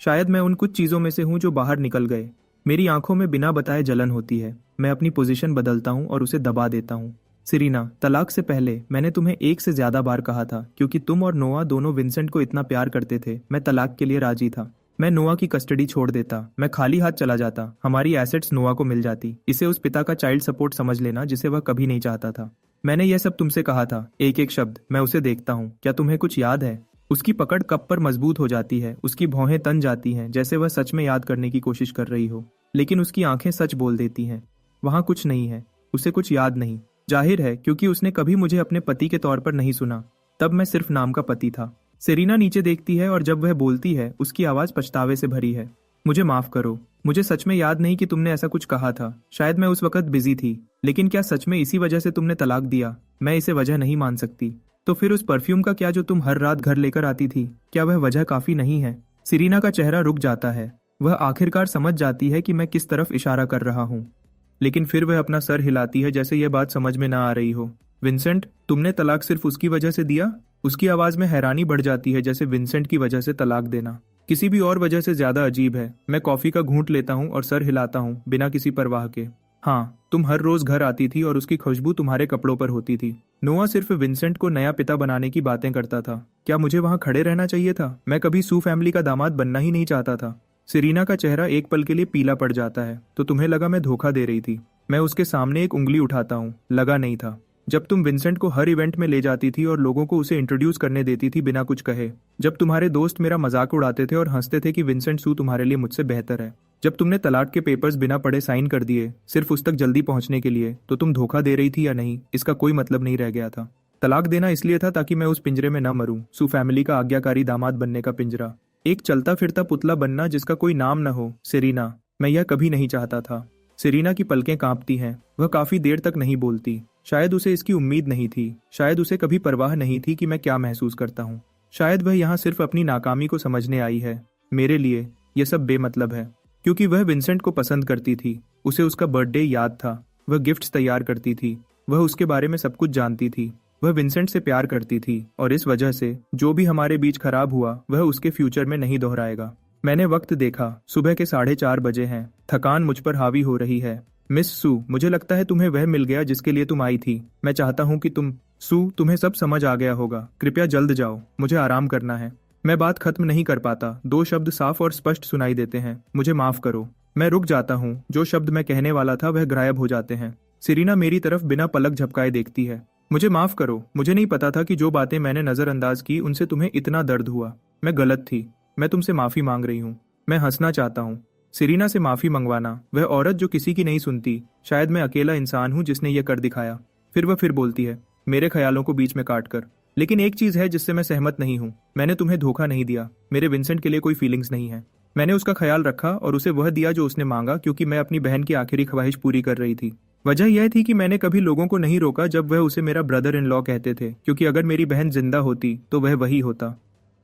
शायद मैं उन कुछ चीजों में से हूं जो बाहर निकल गए। मेरी आंखों में बिना बताए जलन होती है। मैं अपनी पोजीशन बदलता हूं और उसे दबा देता हूं। सिरीना, तलाक से पहले मैंने तुम्हें एक से ज्यादा बार कहा था, क्योंकि तुम और नोआ दोनों विंसेंट को इतना प्यार करते थे, मैं तलाक के लिए राजी था। मैं नोआ की कस्टडी छोड़ देता, मैं खाली हाथ चला जाता, हमारी एसेट्स नोआ को मिल जाती। इसे उस पिता का चाइल्ड सपोर्ट समझ लेना जिसे वह कभी नहीं चाहता था। मैंने यह सब तुमसे कहा था, एक एक शब्द। मैं उसे देखता हूँ। क्या तुम्हें कुछ याद है? उसकी पकड़ कप पर मजबूत हो जाती है। उसकी भौहें तन जाती हैं, जैसे वह सच में याद करने की कोशिश कर रही हो, लेकिन उसकी आंखें सच बोल देती हैं। वहां कुछ नहीं है, उसे कुछ याद नहीं। जाहिर है, क्योंकि उसने कभी मुझे अपने पति के तौर पर नहीं सुना। तब मैं सिर्फ नाम का पति था। सिरीना नीचे देखती है और जब वह बोलती है उसकी आवाज पछतावे से भरी है। मुझे माफ करो, मुझे सच में याद नहीं कि तुमने ऐसा कुछ कहा था। शायद मैं उस वक्त बिजी थी। लेकिन क्या सच में इसी वजह से तुमने तलाक दिया? मैं इसे वजह नहीं मान सकती। तो फिर उस परफ्यूम का क्या जो तुम हर रात घर लेकर आती थी? क्या वह वजह काफी नहीं है? सिरीना का चेहरा रुक जाता है। वह आखिरकार समझ जाती है कि मैं किस तरफ इशारा कर रहा हूँ, लेकिन फिर वह अपना सर हिलाती है जैसे यह बात समझ में ना आ रही हो। विंसेंट, तुमने तलाक सिर्फ उसकी वजह से दिया? उसकी आवाज में हैरानी बढ़ जाती है, जैसे विंसेंट की वजह से तलाक देना किसी भी और वजह से ज्यादा अजीब है। मैं कॉफी का घूंट लेता हूँ और सर हिलाता हूँ बिना किसी परवाह के। हाँ, तुम हर रोज घर आती थी और उसकी खुशबू तुम्हारे कपड़ों पर होती थी। नोआ सिर्फ विंसेंट को नया पिता बनाने की बातें करता था। क्या मुझे वहां खड़े रहना चाहिए था? मैं कभी सू फैमिली का दामाद बनना ही नहीं चाहता था। सेरेना का चेहरा एक पल के लिए पीला पड़ जाता है। तो तुम्हें लगा मैं धोखा दे रही थी? मैं उसके सामने एक उंगली उठाता हूँ। लगा नहीं था। जब तुम विंसेंट को हर इवेंट में ले जाती थी और लोगों को उसे इंट्रोड्यूस करने देती थी बिना कुछ कहे। जब तुम्हारे दोस्त मेरा मजाक उड़ाते थे और हंसते थे कि विंसेंट सू तुम्हारे लिए मुझसे बेहतर है। जब तुमने तलाक के पेपर्स बिना पढ़े साइन कर दिए सिर्फ उस तक जल्दी पहुंचने के लिए, तो तुम धोखा दे रही थी या नहीं, इसका कोई मतलब नहीं रह गया था। तलाक देना इसलिए था ताकि मैं उस पिंजरे में न मरूं, सू फैमिली का आज्ञाकारी दामाद बनने का पिंजरा, एक चलता फिरता पुतला बनना जिसका कोई नाम न हो। सेरेना, मैं यह कभी नहीं चाहता था। सेरेना की पलकें कांपती हैं। वह काफी देर तक नहीं बोलती। शायद उसे इसकी उम्मीद नहीं थी। शायद उसे कभी परवाह नहीं थी कि मैं क्या महसूस करता हूँ। शायद वह यहाँ सिर्फ अपनी नाकामी को समझने आई है। मेरे लिए यह सब बेमतलब है, क्योंकि वह विंसेंट को पसंद करती थी। उसे उसका बर्थडे याद था। वह गिफ्ट्स तैयार करती थी। वह उसके बारे में सब कुछ जानती थी। वह विंसेंट से प्यार करती थी और इस वजह से जो भी हमारे बीच खराब हुआ वह उसके फ्यूचर में नहीं दोहराएगा। मैंने वक्त देखा। सुबह के 4:30 बजे हैं। थकान मुझ पर हावी हो रही है। मिस सू, मुझे लगता है तुम्हें वह मिल गया जिसके लिए तुम आई थी। मैं चाहता हूँ कि तुम्हें सब समझ आ गया होगा। कृपया जल्द जाओ, मुझे आराम करना है। मैं बात खत्म नहीं कर पाता। 2 शब्द साफ और स्पष्ट सुनाई देते हैं, मुझे माफ करो। मैं रुक जाता हूँ। जो शब्द मैं कहने वाला था वह गायब हो जाते हैं। सेरेना मेरी तरफ बिना पलक झपकाए देखती है। मुझे माफ करो। मुझे नहीं पता था कि जो बातें मैंने नजरअंदाज की उनसे तुम्हें इतना दर्द हुआ। मैं गलत थी। मैं तुमसे माफी मांग रही हूँ। मैं हंसना चाहता हूँ। सेरेना से माफी मंगवाना, वह औरत जो किसी की नहीं सुनती। शायद मैं अकेला इंसान हूँ जिसने यह कर दिखाया। फिर वह फिर बोलती है, मेरे ख्यालों को बीच में काट कर, लेकिन एक चीज है जिससे मैं सहमत नहीं हूँ। मैंने तुम्हें धोखा नहीं दिया। मेरे विंसेंट के लिए कोई फीलिंग्स नहीं है। मैंने उसका ख्याल रखा और उसे वह दिया जो उसने मांगा, क्योंकि मैं अपनी बहन की आखिरी ख्वाहिश पूरी कर रही थी। वजह यह थी कि मैंने कभी लोगों को नहीं रोका जब वह उसे मेरा ब्रदर इन लॉ कहते थे, क्योंकि अगर मेरी बहन जिंदा होती तो वह वही होता।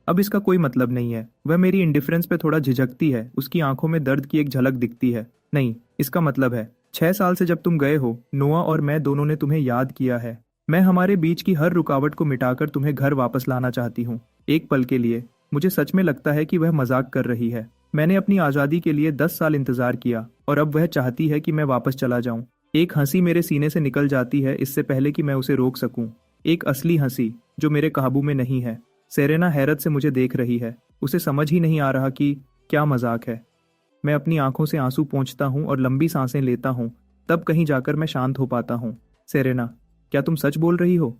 अब इसका कोई मतलब नहीं है। वह मेरी इंडिफरेंस पे थोड़ा झिझकती है। उसकी आंखों में दर्द की एक झलक दिखती है। नहीं, इसका मतलब है 6 साल से जब तुम गए हो, नोआ और मैं दोनों ने तुम्हें याद किया है। मैं हमारे बीच की हर रुकावट को मिटाकर तुम्हें घर वापस लाना चाहती हूँ, एक पल के लिए। मुझे सच में लगता है कि वह मजाक कर रही है। मैंने अपनी आज़ादी के लिए 10 साल इंतजार किया और अब वह चाहती है कि मैं वापस चला जाऊं। एक हंसी मेरे सीने से निकल जाती है इससे पहले कि मैं उसे रोक सकूं। एक असली हंसी जो मेरे काबू में नहीं है। सेरेना हैरत से मुझे देख रही है। उसे समझ ही नहीं आ रहा कि क्या मजाक है। मैं अपनी आंखों से आंसू पोंछता हूँ और लंबी सांसें लेता हूँ। तब कहीं जाकर मैं शांत हो पाता हूँ। सेरेना, क्या तुम सच बोल रही हो?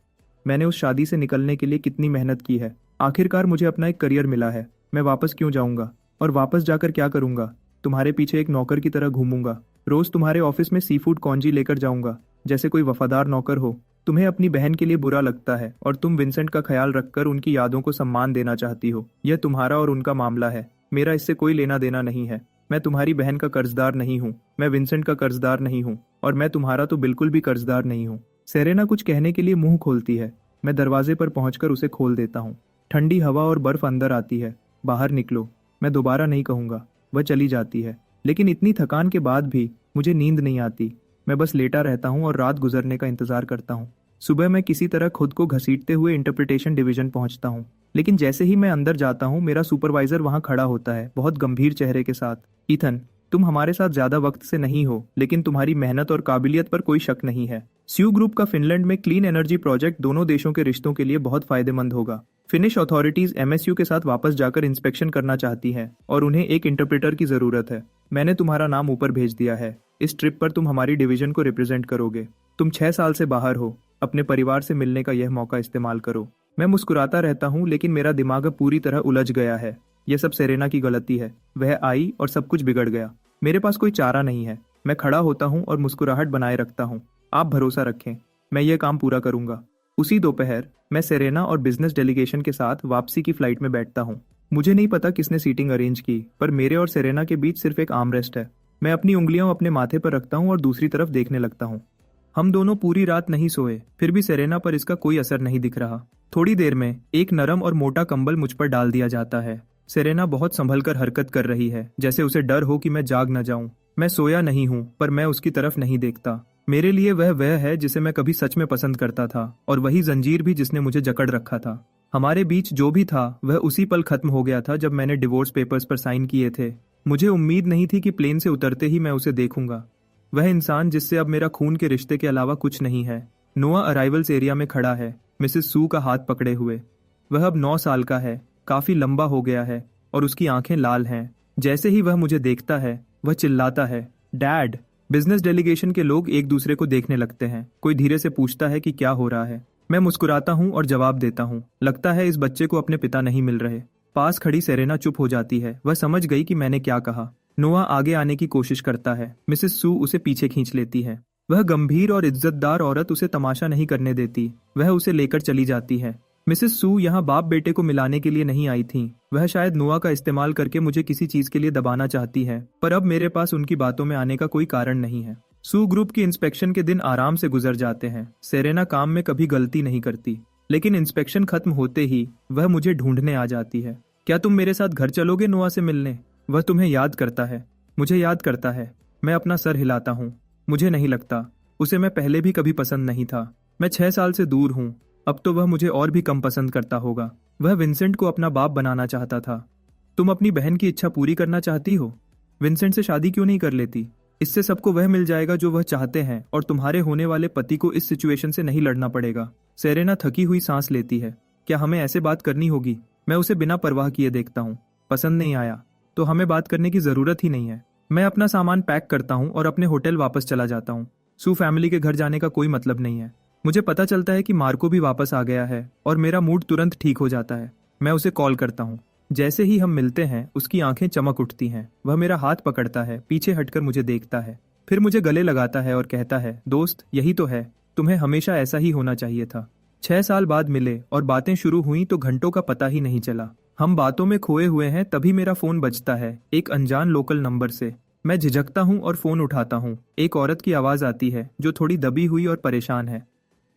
मैंने उस शादी से निकलने के लिए कितनी मेहनत की है। आखिरकार मुझे अपना एक करियर मिला है। मैं वापस क्यों जाऊंगा? और वापस जाकर क्या करूंगा? तुम्हारे पीछे एक नौकर की तरह घूमूंगा। रोज तुम्हारे ऑफिस में सी फूड कॉन्जी लेकर जाऊंगा, जैसे कोई वफादार नौकर हो। तुम्हें अपनी बहन के लिए बुरा लगता है और तुम विंसेंट का ख्याल रखकर उनकी यादों को सम्मान देना चाहती हो। यह तुम्हारा और उनका मामला है। मेरा इससे कोई लेना देना नहीं है। मैं तुम्हारी बहन का कर्जदार नहीं हूँ। मैं विंसेंट का कर्जदार नहीं हूँ और मैं तुम्हारा तो बिल्कुल भी कर्जदार नहीं हूँ। सेरेना कुछ कहने के लिए मुंह खोलती है। मैं दरवाजे पर पहुंचकर उसे खोल देता हूँ। ठंडी हवा और बर्फ अंदर आती है। बाहर निकलो। मैं दोबारा नहीं कहूंगा। वह चली जाती है, लेकिन इतनी थकान के बाद भी मुझे नींद नहीं आती। मैं बस लेटा रहता हूँ और रात गुजरने का इंतजार करता हूँ। सुबह मैं किसी तरह खुद को घसीटते हुए इंटरप्रिटेशन डिवीजन पहुंचता हूँ, लेकिन जैसे ही मैं अंदर जाता हूँ मेरा सुपरवाइजर वहां खड़ा होता है, बहुत गंभीर चेहरे के साथ। ईथन, तुम हमारे साथ ज्यादा वक्त से नहीं हो, लेकिन तुम्हारी मेहनत और काबिलियत पर कोई शक नहीं है। स्यू ग्रुप का फिनलैंड में क्लीन एनर्जी प्रोजेक्ट दोनों देशों के रिश्तों के लिए बहुत फायदेमंद होगा। फिनिश अथॉरिटीज एमएसयू के साथ वापस जाकर इंस्पेक्शन करना चाहती हैं और उन्हें एक इंटरप्रेटर की जरूरत है। मैंने तुम्हारा नाम ऊपर भेज दिया है। इस ट्रिप पर तुम हमारी डिवीजन को रिप्रेजेंट करोगे। तुम 6 साल से बाहर हो। अपने परिवार से मिलने का यह मौका इस्तेमाल करो। मैं मुस्कुराता रहता हूँ, लेकिन मेरा दिमाग अब पूरी तरह उलझ गया है। यह सब सेरेना की गलती है। वह आई और सब कुछ बिगड़ गया। मेरे पास कोई चारा नहीं है। मैं खड़ा होता हूँ और मुस्कुराहट बनाए रखता हूँ। आप भरोसा रखें, मैं यह काम पूरा करूंगा। उसी दोपहर मैं सेरेना और बिजनेस डेलीगेशन के साथ वापसी की फ्लाइट में बैठता हूँ। मुझे नहीं पता किसने सीटिंग अरेंज की, पर मेरे और सेरेना के बीच सिर्फ एक आर्मरेस्ट है। मैं अपनी उंगलियां अपने माथे पर रखता हूँ और दूसरी तरफ देखने लगता हूँ। हम दोनों पूरी रात नहीं सोए, फिर भी सेरेना पर इसका कोई असर नहीं दिख रहा। थोड़ी देर में एक नरम और मोटा कंबल मुझ पर डाल दिया जाता है। सेरेना बहुत संभल कर हरकत कर रही है, जैसे उसे डर हो कि मैं जाग न जाऊं। मैं सोया नहीं हूं, पर मैं उसकी तरफ नहीं देखता। मेरे लिए वह है जिसे मैं कभी सच में पसंद करता था, और वही जंजीर भी जिसने मुझे जकड़ रखा था। हमारे बीच जो भी था वह उसी पल खत्म हो गया था जब मैंने डिवोर्स पेपर्स पर साइन किए थे। मुझे उम्मीद नहीं थी कि प्लेन से उतरते ही मैं उसे देखूंगा। वह इंसान जिससे अब मेरा खून के रिश्ते के अलावा कुछ नहीं है। नोआ अराइवल्स एरिया में खड़ा है, मिसेस सू का हाथ पकड़े हुए। वह अब 9 साल का है, काफी लंबा हो गया है और उसकी आंखें लाल हैं। जैसे ही वह मुझे देखता है वह चिल्लाता है, डैड। बिजनेस डेलीगेशन के लोग एक दूसरे को देखने लगते हैं। कोई धीरे से पूछता है कि क्या हो रहा है। मैं मुस्कुराता हूँ और जवाब देता हूँ, लगता है इस बच्चे को अपने पिता नहीं मिल रहे। पास खड़ी सेरेना चुप हो जाती है। वह समझ गई कि मैंने क्या कहा। नोआ आगे आने की कोशिश करता है। मिसेस सू उसे पीछे खींच लेती है। वह गंभीर और इज्जतदार औरत उसे तमाशा नहीं करने देती। वह उसे लेकर चली जाती है। मिसेस सू यहाँ बाप बेटे को मिलाने के लिए नहीं आई थीं। वह शायद नोआ का इस्तेमाल करके मुझे किसी चीज के लिए दबाना चाहती है, पर अब मेरे पास उनकी बातों में आने का कोई कारण नहीं है। सू ग्रुप की इंस्पेक्शन के दिन आराम से गुजर जाते हैं। सेरेना काम में कभी गलती नहीं करती, लेकिन इंस्पेक्शन खत्म होते ही वह मुझे ढूंढने आ जाती है। क्या तुम मेरे साथ घर चलोगे नोआ से मिलने? वह तुम्हें याद करता है। मुझे याद करता है। मैं अपना सर हिलाता हूँ। मुझे नहीं लगता। उसे मैं पहले भी कभी पसंद नहीं था। मैं 6 साल से दूर हूँ। अब तो वह मुझे और भी कम पसंद करता होगा। वह विंसेंट को अपना बाप बनाना चाहता था। तुम अपनी बहन की इच्छा पूरी करना चाहती हो? विंसेंट से शादी क्यों नहीं कर लेती? इससे सबको वह मिल जाएगा जो वह चाहते हैं, और तुम्हारे होने वाले पति को इस सिचुएशन से नहीं लड़ना पड़ेगा। सेरेना थकी हुई सांस लेती है। क्या हमें ऐसे बात करनी होगी? मैं उसे बिना परवाह किए देखता हूँ। पसंद नहीं आया तो हमें बात करने की जरूरत ही नहीं है। मैं अपना सामान पैक करता हूँ और अपने होटल वापस चला जाता हूँ। सू फैमिली के घर जाने का कोई मतलब नहीं है। मुझे पता चलता है कि मार्को भी वापस आ गया है और मेरा मूड तुरंत ठीक हो जाता है। मैं उसे कॉल करता हूँ। जैसे ही हम मिलते हैं उसकी आंखें चमक उठती हैं। वह मेरा हाथ पकड़ता है, पीछे हटकर मुझे देखता है, फिर मुझे गले लगाता है और कहता है, दोस्त यही तो है, तुम्हें हमेशा ऐसा ही होना चाहिए था। 6 साल बाद मिले और बातें शुरू हुई तो घंटों का पता ही नहीं चला। हम बातों में खोए हुए हैं, तभी मेरा फोन बजता है, एक अनजान लोकल नंबर से। मैं झिझकता हूँ और फोन उठाता हूँ। एक औरत की आवाज आती है जो थोड़ी दबी हुई और परेशान है।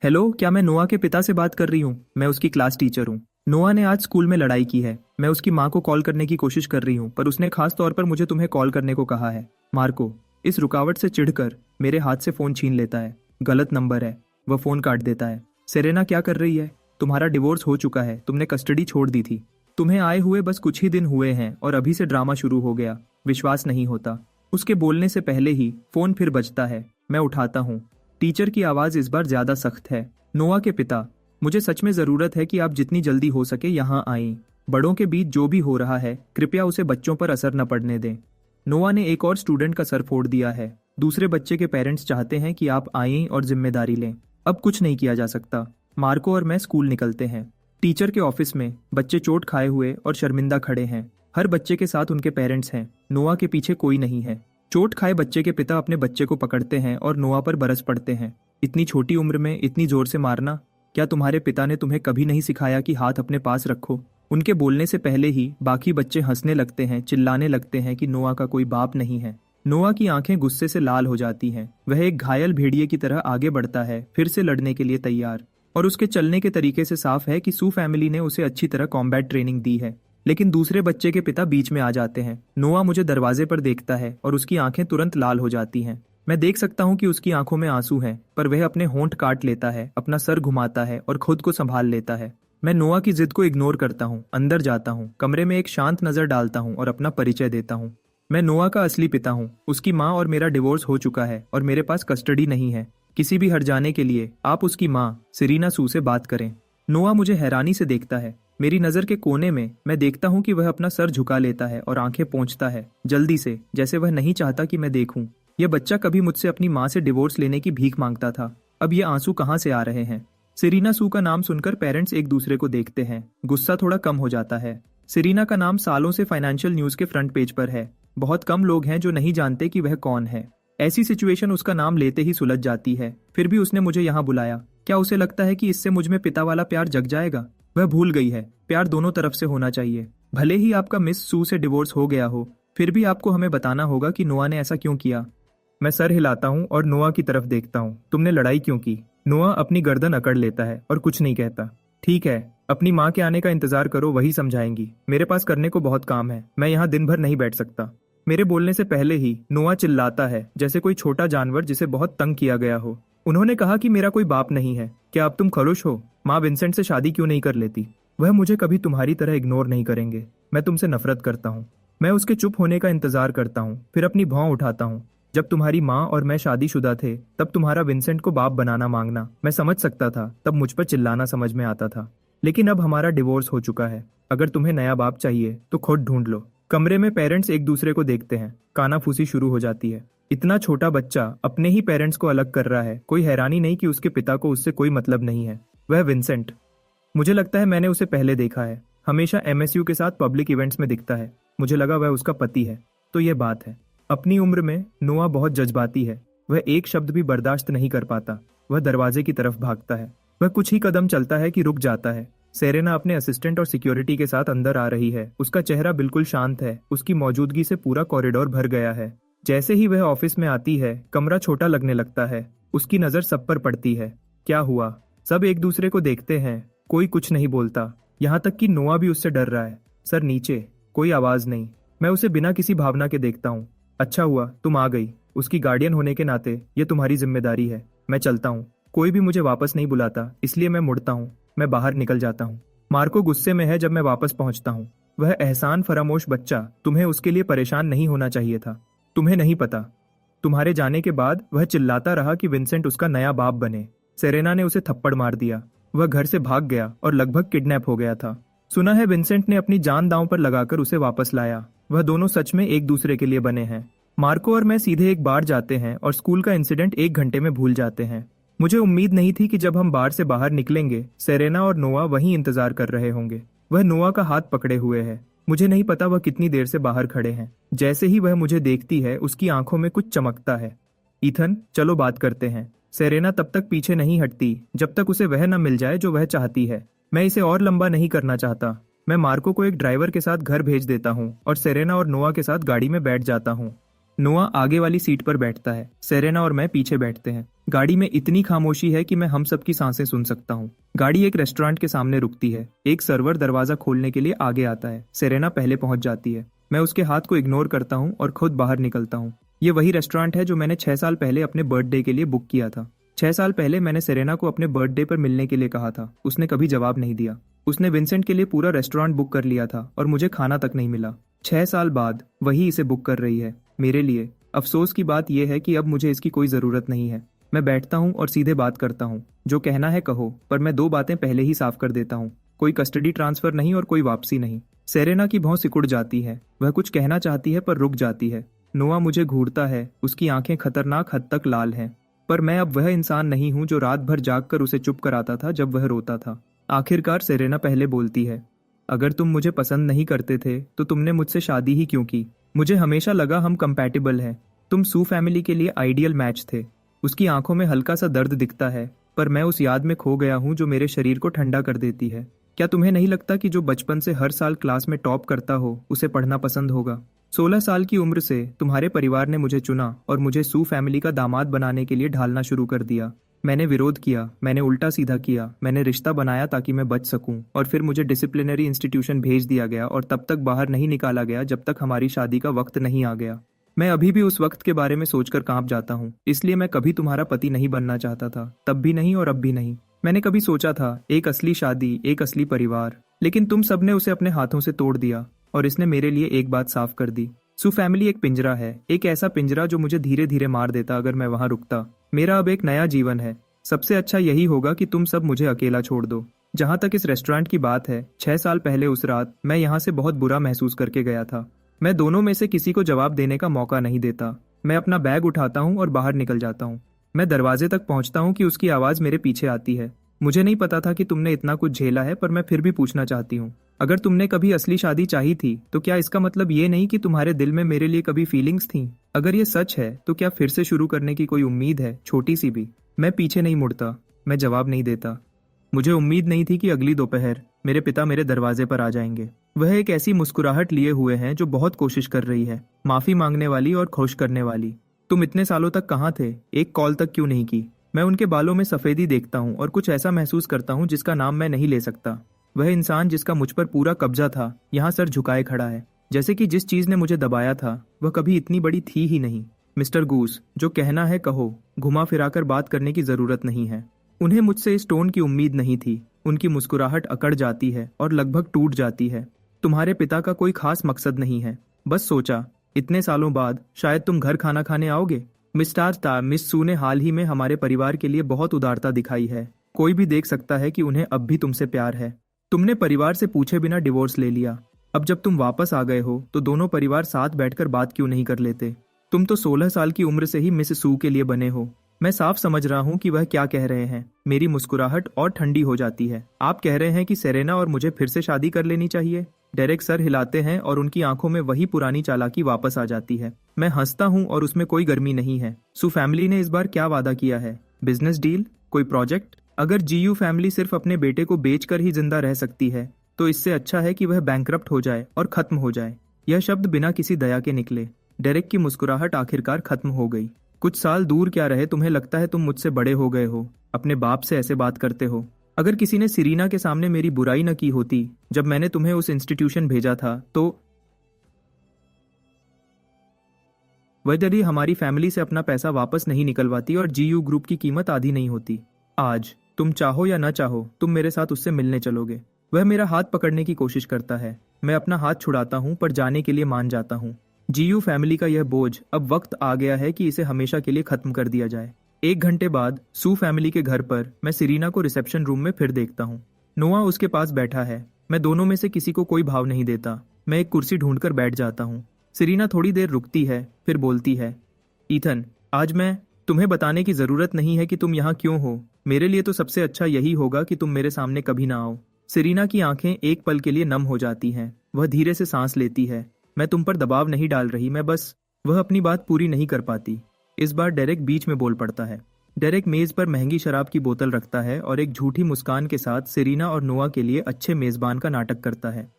हेलो, क्या मैं नोआ के पिता से बात कर रही हूँ? मैं उसकी क्लास टीचर हूँ। नोआ ने आज स्कूल में लड़ाई की है। मैं उसकी माँ को कॉल करने की कोशिश कर रही हूँ, पर उसने खास तौर पर मुझे तुम्हें कॉल करने को कहा है। मार्को इस रुकावट से चिढ़कर मेरे हाथ से फोन छीन लेता है। गलत नंबर है। वह फोन काट देता है। सेरेना क्या कर रही है? तुम्हारा डिवोर्स हो चुका है। तुमने कस्टडी छोड़ दी थी। तुम्हें आए हुए बस कुछ ही दिन हुए हैं और अभी से ड्रामा शुरू हो गया। विश्वास नहीं होता। उसके बोलने से पहले ही फोन फिर बजता है। मैं उठाता हूँ। टीचर की आवाज इस बार ज्यादा सख्त है। नोआ के पिता, मुझे सच में जरूरत है कि आप जितनी जल्दी हो सके यहाँ आएं। बड़ों के बीच जो भी हो रहा है कृपया उसे बच्चों पर असर न पड़ने दें। नोआ ने एक और स्टूडेंट का सर फोड़ दिया है। दूसरे बच्चे के पेरेंट्स चाहते हैं कि आप आएं और जिम्मेदारी लें। अब कुछ नहीं किया जा सकता। मार्को और मैं स्कूल निकलते हैं। टीचर के ऑफिस में बच्चे चोट खाए हुए और शर्मिंदा खड़े हैं। हर बच्चे के साथ उनके पेरेंट्स हैं। नोआ के पीछे कोई नहीं है। चोट खाए बच्चे के पिता अपने बच्चे को पकड़ते हैं और नोआ पर बरस पड़ते हैं। इतनी छोटी उम्र में इतनी जोर से मारना, क्या तुम्हारे पिता ने तुम्हें कभी नहीं सिखाया कि हाथ अपने पास रखो? उनके बोलने से पहले ही बाकी बच्चे हंसने लगते हैं, चिल्लाने लगते हैं कि नोआ का कोई बाप नहीं है। नोआ की आंखें गुस्से से लाल हो जाती हैं। वह एक घायल भेड़िए की तरह आगे बढ़ता है, फिर से लड़ने के लिए तैयार। और उसके चलने के तरीके से साफ है कि सू फैमिली ने उसे अच्छी तरह कॉम्बैट ट्रेनिंग दी है। लेकिन दूसरे बच्चे के पिता बीच में आ जाते हैं। नोआ मुझे दरवाजे पर देखता है और उसकी आंखें तुरंत लाल हो जाती हैं। मैं देख सकता हूँ कि उसकी आंखों में आंसू हैं, पर वह अपने होंठ काट लेता है, अपना सर घुमाता है और खुद को संभाल लेता है। मैं नोआ की जिद को इग्नोर करता हूँ, अंदर जाता हूँ, कमरे में एक शांत नजर डालता हूँ और अपना परिचय देता हूँ। मैं नोआ का असली पिता हूँ। उसकी माँ और मेरा डिवोर्स हो चुका है और मेरे पास कस्टडी नहीं है। किसी भी हट जाने के लिए आप उसकी माँ सेरेना सू से बात करें। नोआ मुझे हैरानी से देखता है। मेरी नजर के कोने में मैं देखता हूँ कि वह अपना सर झुका लेता है और आंखें पोंछता है, जल्दी से, जैसे वह नहीं चाहता कि मैं देखूं। यह बच्चा कभी मुझसे अपनी माँ से डिवोर्स लेने की भीख मांगता था। अब ये आंसू कहाँ से आ रहे हैं? सेरेना सू का नाम सुनकर पेरेंट्स एक दूसरे को देखते हैं। गुस्सा थोड़ा कम हो जाता है। सेरेना का नाम सालों से फाइनेंशियल न्यूज के फ्रंट पेज पर है। बहुत कम लोग हैं जो नहीं जानते कि वह कौन है। ऐसी सिचुएशन उसका नाम लेते ही सुलझ जाती है। फिर भी उसने मुझे यहाँ बुलाया। क्या उसे लगता है कि इससे मुझ में पिता वाला प्यार जग जाएगा? वह भूल गई है, प्यार दोनों तरफ से होना चाहिए। भले ही आपका मिस सू से डिवोर्स हो गया हो, फिर भी आपको हमें बताना होगा कि नोआ ने ऐसा क्यों किया। मैं सर हिलाता हूँ और नोआ की तरफ देखता हूँ। तुमने लड़ाई क्यों की? नोआ अपनी गर्दन अकड़ लेता है और कुछ नहीं कहता। ठीक है, अपनी माँ के आने का इंतजार करो, वही समझाएंगी। मेरे पास करने को बहुत काम है, मैं यहाँ दिन भर नहीं बैठ सकता। मेरे बोलने से पहले ही नोआ चिल्लाता है, जैसे कोई छोटा जानवर जिसे बहुत तंग किया गया हो। उन्होंने कहा कि मेरा कोई बाप नहीं है। क्या अब तुम खरुश हो? माँ विंसेंट से शादी क्यों नहीं कर लेती? वह मुझे कभी तुम्हारी तरह इग्नोर नहीं करेंगे। मैं तुमसे नफरत करता हूँ। मैं उसके चुप होने का इंतजार करता हूँ, फिर अपनी भौं उठाता हूँ। जब तुम्हारी माँ और मैं शादीशुदा थे, तब तुम्हारा विंसेंट को बाप बनाना मांगना मैं समझ सकता था। तब मुझ पर चिल्लाना समझ में आता था। लेकिन अब हमारा डिवोर्स हो चुका है। अगर तुम्हें नया बाप चाहिए तो खुद ढूंढ लो। कमरे में पेरेंट्स एक दूसरे को देखते हैं। कानाफूसी शुरू हो जाती है। इतना छोटा बच्चा अपने ही पेरेंट्स को अलग कर रहा है। कोई हैरानी नहीं कि उसके पिता को उससे कोई मतलब नहीं है। वह विंसेंट। मुझे लगता है मैंने उसे पहले देखा है। हमेशा एमएसयू के साथ पब्लिक इवेंट्स में दिखता है। मुझे लगा वह उसका पति है। तो यह बात है। अपनी उम्र में नोआ बहुत जज्बाती है। वह एक शब्द भी बर्दाश्त नहीं कर पाता। वह दरवाजे की तरफ भागता है। वह कुछ ही कदम चलता है कि रुक जाता है। सेरेना अपने असिस्टेंट और सिक्योरिटी के साथ अंदर आ रही है। उसका चेहरा बिल्कुल शांत है। उसकी मौजूदगी से पूरा कॉरिडोर भर गया है। जैसे ही वह ऑफिस में आती है, कमरा छोटा लगने लगता है। उसकी नजर सब पर पड़ती है। क्या हुआ? सब एक दूसरे को देखते हैं। कोई कुछ नहीं बोलता, यहाँ तक कि नोआ भी उससे डर रहा है। सर नीचे। कोई आवाज नहीं। मैं उसे बिना किसी भावना के देखता हूँ। अच्छा हुआ तुम आ गई। उसकी गार्डियन होने के नाते ये तुम्हारी जिम्मेदारी है। मैं चलता हूँ। कोई भी मुझे वापस नहीं बुलाता, इसलिए मैं मुड़ता हूँ। मैं बाहर निकल जाता हूँ। मार्को गुस्से में है जब मैं वापस पहुंचता हूँ। वह एहसान फरामोश बच्चा, तुम्हें उसके लिए परेशान नहीं होना चाहिए था। तुम्हें नहीं पता। तुम्हारे जाने के बाद वह चिल्लाता रहा कि विंसेंट उसका नया बाप बने। सेरेना ने उसे थप्पड़ मार दिया। वह घर से भाग गया और लगभग किडनैप हो गया था। सुना है विंसेंट ने अपनी जान दांव पर लगाकर उसे वापस लाया। वह दोनों सच में एक दूसरे के लिए बने हैं। मार्को और मैं सीधे एक बार जाते हैं और स्कूल का इंसिडेंट 1 घंटे में भूल जाते हैं। मुझे उम्मीद नहीं थी कि जब हम बार से बाहर निकलेंगे, सेरेना और नोआ वहीं इंतजार कर रहे होंगे। वह नोआ का हाथ पकड़े हुए है। मुझे नहीं पता वह कितनी देर से बाहर खड़े हैं। जैसे ही वह मुझे देखती है, उसकी आंखों में कुछ चमकता है। ईथन, चलो बात करते हैं। सेरेना तब तक पीछे नहीं हटती जब तक उसे वह न मिल जाए जो वह चाहती है। मैं इसे और लंबा नहीं करना चाहता। मैं मार्को को एक ड्राइवर के साथ घर भेज देता हूँ और सेरेना और नोआ के साथ गाड़ी में बैठ जाता हूँ। नोआ आगे वाली सीट पर बैठता है। सेरेना और मैं पीछे बैठते हैं। गाड़ी में इतनी खामोशी है कि मैं हम सबकी सांसें सुन सकता हूँ। गाड़ी एक रेस्टोरेंट के सामने रुकती है। एक सर्वर दरवाजा खोलने के लिए आगे आता है। सेरेना पहले पहुंच जाती है। मैं उसके हाथ को इग्नोर करता हूँ और खुद बाहर निकलता हूँ। ये वही रेस्टोरेंट है जो मैंने 6 साल पहले अपने बर्थडे के लिए बुक किया था। 6 साल पहले मैंने सेरेना को अपने बर्थडे पर मिलने के लिए कहा था। उसने कभी जवाब नहीं दिया। उसने विंसेंट के लिए पूरा रेस्टोरेंट बुक कर लिया था और मुझे खाना तक नहीं मिला। 6 साल बाद वही इसे बुक कर रही है मेरे लिए। अफसोस की बात यह है कि अब मुझे इसकी कोई जरूरत नहीं है। मैं बैठता हूँ और सीधे बात करता हूँ। जो कहना है कहो, पर मैं 2 बातें पहले ही साफ कर देता हूँ। कोई कस्टडी ट्रांसफर नहीं और कोई वापसी नहीं। सेरेना की भौं सिकुड़ जाती है। वह कुछ कहना चाहती है पर रुक जाती है। नोआ मुझे घूरता है। उसकी आंखें खतरनाक हद तक लाल हैं। पर मैं अब वह इंसान नहीं हूँ जो रात भर जागकर उसे चुप कराता था जब वह रोता था। आखिरकार सेरेना पहले बोलती है, अगर तुम मुझे पसंद नहीं करते थे तो तुमने मुझसे शादी ही क्यों की? मुझे हमेशा लगा हम कंपैटिबल हैं। तुम सू फैमिली के लिए आइडियल मैच थे। उसकी आंखों में हल्का सा दर्द दिखता है, पर मैं उस याद में खो गया हूँ जो मेरे शरीर को ठंडा कर देती है। क्या तुम्हें नहीं लगता कि जो बचपन से हर साल क्लास में टॉप करता हो उसे पढ़ना पसंद होगा? 16 साल की उम्र से तुम्हारे परिवार ने मुझे चुना और मुझे सू फैमिली का दामाद बनाने के लिए ढालना शुरू कर दिया। मैंने विरोध किया, मैंने उल्टा सीधा किया, मैंने रिश्ता बनाया ताकि मैं बच सकूं, और फिर मुझे डिसिप्लिनरी इंस्टीट्यूशन भेज दिया गया और तब तक बाहर नहीं निकाला गया जब तक हमारी शादी का वक्त नहीं आ गया। मैं अभी भी उस वक्त के बारे में सोचकर कांप जाता हूँ। इसलिए मैं कभी तुम्हारा पति नहीं बनना चाहता था, तब भी नहीं और अब भी नहीं। मैंने कभी सोचा था एक असली शादी, एक असली परिवार, लेकिन तुम सबने उसे अपने हाथों से तोड़ दिया और इसने मेरे लिए एक बात साफ कर दी। सू फैमिली एक पिंजरा है, एक ऐसा पिंजरा जो मुझे धीरे धीरे मार देता अगर मैं वहां रुकता। मेरा अब एक नया जीवन है। सबसे अच्छा यही होगा कि तुम सब मुझे अकेला छोड़ दो। जहां तक इस रेस्टोरेंट की बात है, 6 साल पहले उस रात मैं यहाँ से बहुत बुरा महसूस करके गया था। मैं दोनों में से किसी को जवाब देने का मौका नहीं देता। मैं अपना बैग उठाता हूँ और बाहर निकल जाता हूँ। मैं दरवाजे तक पहुँचता हूँ कि उसकी आवाज़ मेरे पीछे आती है। मुझे नहीं पता था कि तुमने इतना कुछ झेला है, पर मैं फिर भी पूछना चाहती हूँ, अगर तुमने कभी असली शादी चाही थी तो क्या इसका मतलब ये नहीं कि तुम्हारे दिल में मेरे लिए कभी फीलिंग्स थी? अगर ये सच है तो क्या फिर से शुरू करने की कोई उम्मीद है, छोटी सी भी? मैं पीछे नहीं मुड़ता। मैं जवाब नहीं देता। मुझे उम्मीद नहीं थी कि अगली दोपहर मेरे पिता मेरे दरवाजे पर आ जाएंगे। वह एक ऐसी मुस्कुराहट लिए हुए हैं जो बहुत कोशिश कर रही है, माफी मांगने वाली और खुश करने वाली। तुम इतने सालों तक कहाँ थे? एक कॉल तक क्यों नहीं की? मैं उनके बालों में सफेदी देखता हूँ और कुछ ऐसा महसूस करता हूँ जिसका नाम मैं नहीं ले सकता। वह इंसान जिसका मुझ पर पूरा कब्जा था, यहाँ सर झुकाए खड़ा है, जैसे कि जिस चीज ने मुझे दबाया था वह कभी इतनी बड़ी थी ही नहीं। मिस्टर गूस, जो कहना है कहो। घुमा फिराकर बात करने की जरूरत नहीं है। उन्हें मुझसे इस टोन की उम्मीद नहीं थी। उनकी मुस्कुराहट अकड़ जाती है और लगभग टूट जाती है। तुम्हारे पिता का कोई खास मकसद नहीं है। बस सोचा, इतने सालों बाद शायद तुम घर खाना खाने आओगे। मिस सू ने हाल ही में हमारे परिवार के लिए बहुत उदारता दिखाई है। कोई भी देख सकता है कि उन्हें अब भी तुमसे प्यार है। तुमने परिवार से पूछे बिना डिवोर्स ले लिया। अब जब तुम वापस आ गए हो तो दोनों परिवार साथ बैठकर बात क्यों नहीं कर लेते? तुम तो 16 साल की उम्र से ही मिस सू के लिए बने हो। मैं साफ समझ रहा हूँ कि वह क्या कह रहे हैं। मेरी मुस्कुराहट और ठंडी हो जाती है। आप कह रहे हैं कि सेरेना और मुझे फिर से शादी कर लेनी चाहिए? डेरेक सर हिलाते हैं और उनकी आंखों में वही पुरानी चालाकी वापस आ जाती है। मैं हंसता हूँ और उसमें कोई गर्मी नहीं है। सू फैमिली ने इस बार क्या वादा किया है? Business deal? कोई प्रोजेक्ट? अगर जीयू फैमिली सिर्फ अपने बेटे को बेचकर ही जिंदा रह सकती है तो इससे अच्छा है कि वह बैंकरप्ट हो जाए और खत्म हो जाए। यह शब्द बिना किसी दया के निकले। डेरेक की मुस्कुराहट आखिरकार खत्म हो गई। कुछ साल दूर क्या रहे, तुम्हें लगता है तुम मुझसे बड़े हो गए हो? अपने बाप से ऐसे बात करते हो? अगर किसी ने सिरीना के सामने मेरी बुराई न की होती जब मैंने तुम्हें उस इंस्टीट्यूशन भेजा था तो वजरी हमारी फैमिली से अपना पैसा वापस नहीं निकलवाती और जीयू ग्रुप की कीमत आधी नहीं होती। आज तुम चाहो या न चाहो तुम मेरे साथ उससे मिलने चलोगे। वह मेरा हाथ पकड़ने की कोशिश करता है। मैं अपना हाथ छुड़ाता हूँ पर जाने के लिए मान जाता हूँ। जीयू फैमिली का यह बोझ अब वक्त आ गया है कि इसे हमेशा के लिए खत्म कर दिया जाए। 1 घंटे बाद सू फैमिली के घर पर मैं सिरीना को रिसेप्शन रूम में फिर देखता हूँ। नोआ उसके पास बैठा है। मैं दोनों में से किसी को कोई भाव नहीं देता। मैं एक कुर्सी ढूंढकर बैठ जाता हूँ। सिरीना थोड़ी देर रुकती है, फिर बोलती है, ईथन, आज मैं तुम्हें बताने की जरूरत नहीं है कि तुम यहाँ क्यों हो। मेरे लिए तो सबसे अच्छा यही होगा कि तुम मेरे सामने कभी ना आओ। सिरीना की आंखें एक पल के लिए नम हो जाती हैं। वह धीरे से सांस लेती है। मैं तुम पर दबाव नहीं डाल रही, मैं बस। वह अपनी बात पूरी नहीं कर पाती। इस बार डेरेक बीच में बोल पड़ता है। डेरेक मेज पर महंगी शराब की बोतल रखता है और एक झूठी मुस्कान के साथ सिरीना और नोआ के लिए अच्छे मेजबान का नाटक करता है।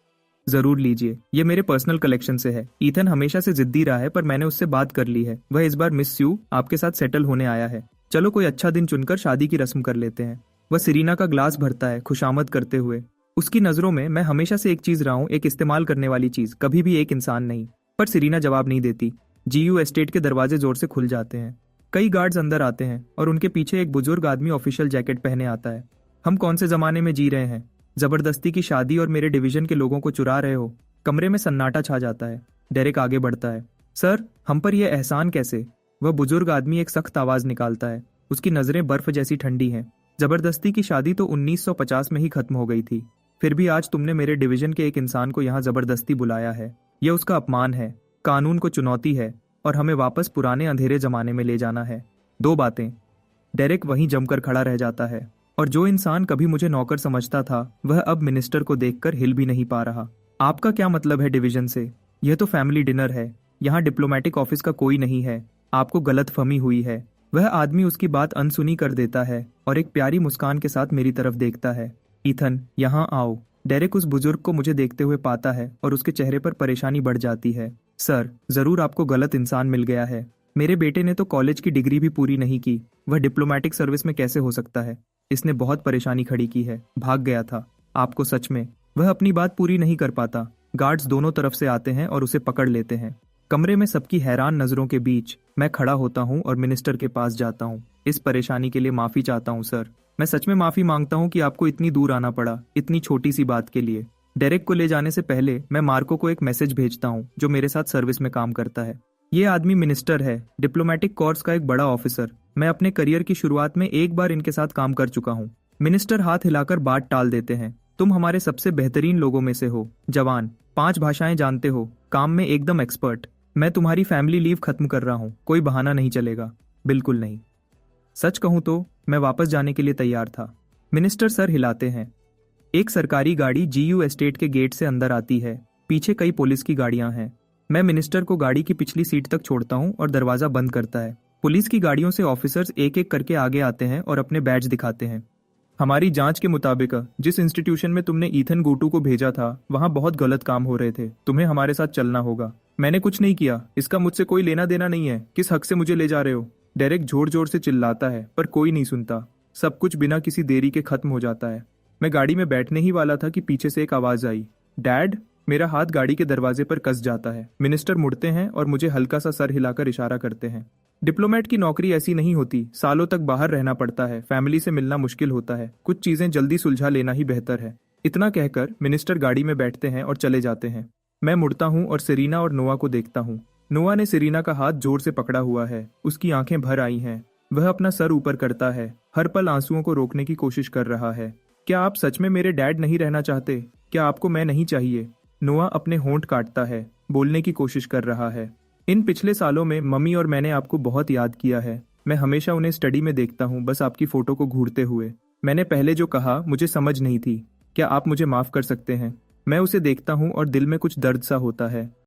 जरूर लीजिए, ये मेरे पर्सनल कलेक्शन से है। ईथन हमेशा से जिद्दी रहा है पर मैंने उससे बात कर ली है। वह इस बार मिस स्यू आपके साथ सेटल होने आया है। चलो कोई अच्छा दिन चुनकर शादी की रस्म कर लेते हैं। वह सिरीना का ग्लास भरता है खुशामद करते हुए। उसकी नजरों में मैं हमेशा से एक चीज रहा हूँ, एक इस्तेमाल करने वाली चीज, कभी भी एक इंसान नहीं। पर सिरीना जवाब नहीं देती। जीयू एस्टेट के दरवाजे जोर से खुल जाते हैं। कई गार्ड्स अंदर आते हैं और उनके पीछे एक बुजुर्ग आदमी ऑफिशियल जैकेट पहने आता है। हम कौन से जमाने में जी रहे हैं? जबरदस्ती की शादी और मेरे डिवीजन के लोगों को चुरा रहे हो। कमरे में सन्नाटा छा जाता है। डेरेक आगे बढ़ता है। सर, हम पर यह एहसान कैसे? वह बुजुर्ग आदमी एक सख्त आवाज निकालता है। उसकी नजरें बर्फ जैसी ठंडी हैं। जबरदस्ती की शादी तो 1950 में ही खत्म हो गई थी। फिर भी आज तुमने मेरे डिवीजन के एक इंसान को यहाँ जबरदस्ती बुलाया है। यह उसका अपमान है, कानून को चुनौती है और हमें वापस पुराने अंधेरे जमाने में ले जाना है। 2 बातें। डेरेक वहीं जमकर खड़ा रह जाता है और जो इंसान कभी मुझे नौकर समझता था वह अब मिनिस्टर को देखकर हिल भी नहीं पा रहा। आपका क्या मतलब है डिवीजन से? यह तो फैमिली डिनर है। यहाँ डिप्लोमेटिक ऑफिस का कोई नहीं है। आपको गलतफहमी हुई है। वह आदमी उसकी बात अनसुनी कर देता है और एक प्यारी मुस्कान के साथ मेरी तरफ देखता है। ईथन, यहाँ आओ। डेरेक उस बुजुर्ग को मुझे देखते हुए पाता है और उसके चेहरे पर परेशानी बढ़ जाती है। सर, जरूर आपको गलत इंसान मिल गया है। मेरे बेटे ने तो कॉलेज की डिग्री भी पूरी नहीं की। वह डिप्लोमेटिक सर्विस में कैसे हो सकता है? इसने बहुत परेशानी खड़ी की है। भाग गया था। आपको सच में? वह अपनी बात पूरी नहीं कर पाता। गार्ड्स दोनों तरफ से आते हैं और उसे पकड़ लेते हैं। कमरे में सबकी हैरान नजरों के बीच मैं खड़ा होता हूँ और मिनिस्टर के पास जाता हूँ। इस परेशानी के लिए माफी चाहता हूँ सर। मैं सच में माफी मांगता हूँ कि आपको इतनी दूर आना पड़ा इतनी छोटी सी बात के लिए। डेरेक को ले जाने से पहले मैं मार्को को एक मैसेज भेजता हूँ जो मेरे साथ सर्विस में काम करता है। ये आदमी मिनिस्टर है, डिप्लोमेटिक कोर्स का एक बड़ा ऑफिसर। मैं अपने करियर की शुरुआत में एक बार इनके साथ काम कर चुका हूँ। मिनिस्टर हाथ हिलाकर बात टाल देते हैं। तुम हमारे सबसे बेहतरीन लोगों में से हो। जवान, 5 भाषाएं जानते हो, काम में एकदम एक्सपर्ट। मैं तुम्हारी फैमिली लीव खत्म कर रहा हूँ। कोई बहाना नहीं चलेगा। बिल्कुल नहीं। सच कहूँ तो मैं वापस जाने के लिए तैयार था। मिनिस्टर सर हिलाते हैं। एक सरकारी गाड़ी जीयू एस्टेट के गेट से अंदर आती है। पीछे कई पुलिस की गाड़ियां हैं। मैं मिनिस्टर को गाड़ी की पिछली सीट तक छोड़ता हूं और दरवाजा बंद करता है। पुलिस की गाड़ियों से ऑफिसर्स एक एक करके आगे आते हैं और अपने बैज दिखाते हैं। हमारी जांच के मुताबिक जिस इंस्टीट्यूशन में तुमने ईथन गुटू को भेजा था वहां बहुत गलत काम हो रहे थे। तुम्हें हमारे साथ चलना होगा। मैंने कुछ नहीं किया। इसका मुझसे कोई लेना देना नहीं है। किस हक से मुझे ले जा रहे हो? डेरेक जोर जोर से चिल्लाता है पर कोई नहीं सुनता। सब कुछ बिना किसी देरी के खत्म हो जाता है। मैं गाड़ी में बैठने ही वाला था कि पीछे से एक आवाज आई, डैड। मेरा हाथ गाड़ी के दरवाजे पर कस जाता है। मिनिस्टर मुड़ते हैं और मुझे हल्का सा सर हिलाकर इशारा करते हैं। डिप्लोमेट की नौकरी ऐसी नहीं होती। सालों तक बाहर रहना पड़ता है। फैमिली से मिलना मुश्किल होता है। कुछ चीजें जल्दी सुलझा लेना ही बेहतर है। इतना कहकर मिनिस्टर गाड़ी में बैठते हैं और चले जाते हैं। मैं मुड़ता हूँ और सिरीना और नोआ को देखता हूँ। नोआ ने सिरीना का हाथ जोर से पकड़ा हुआ है। उसकी आंखें भर आई हैं। वह अपना सर ऊपर करता है, हर पल आंसुओं को रोकने की कोशिश कर रहा है। क्या आप सच में मेरे डैड नहीं रहना चाहते? क्या आपको मैं नहीं चाहिए? नोआ अपने होंठ काटता है, बोलने की कोशिश कर रहा है। इन पिछले सालों में मम्मी और मैंने आपको बहुत याद किया है। मैं हमेशा उन्हें स्टडी में देखता हूँ, बस आपकी फोटो को घूरते हुए। मैंने पहले जो कहा मुझे समझ नहीं थी। क्या आप मुझे माफ कर सकते हैं? मैं उसे देखता हूँ और दिल में कुछ दर्द सा होता है।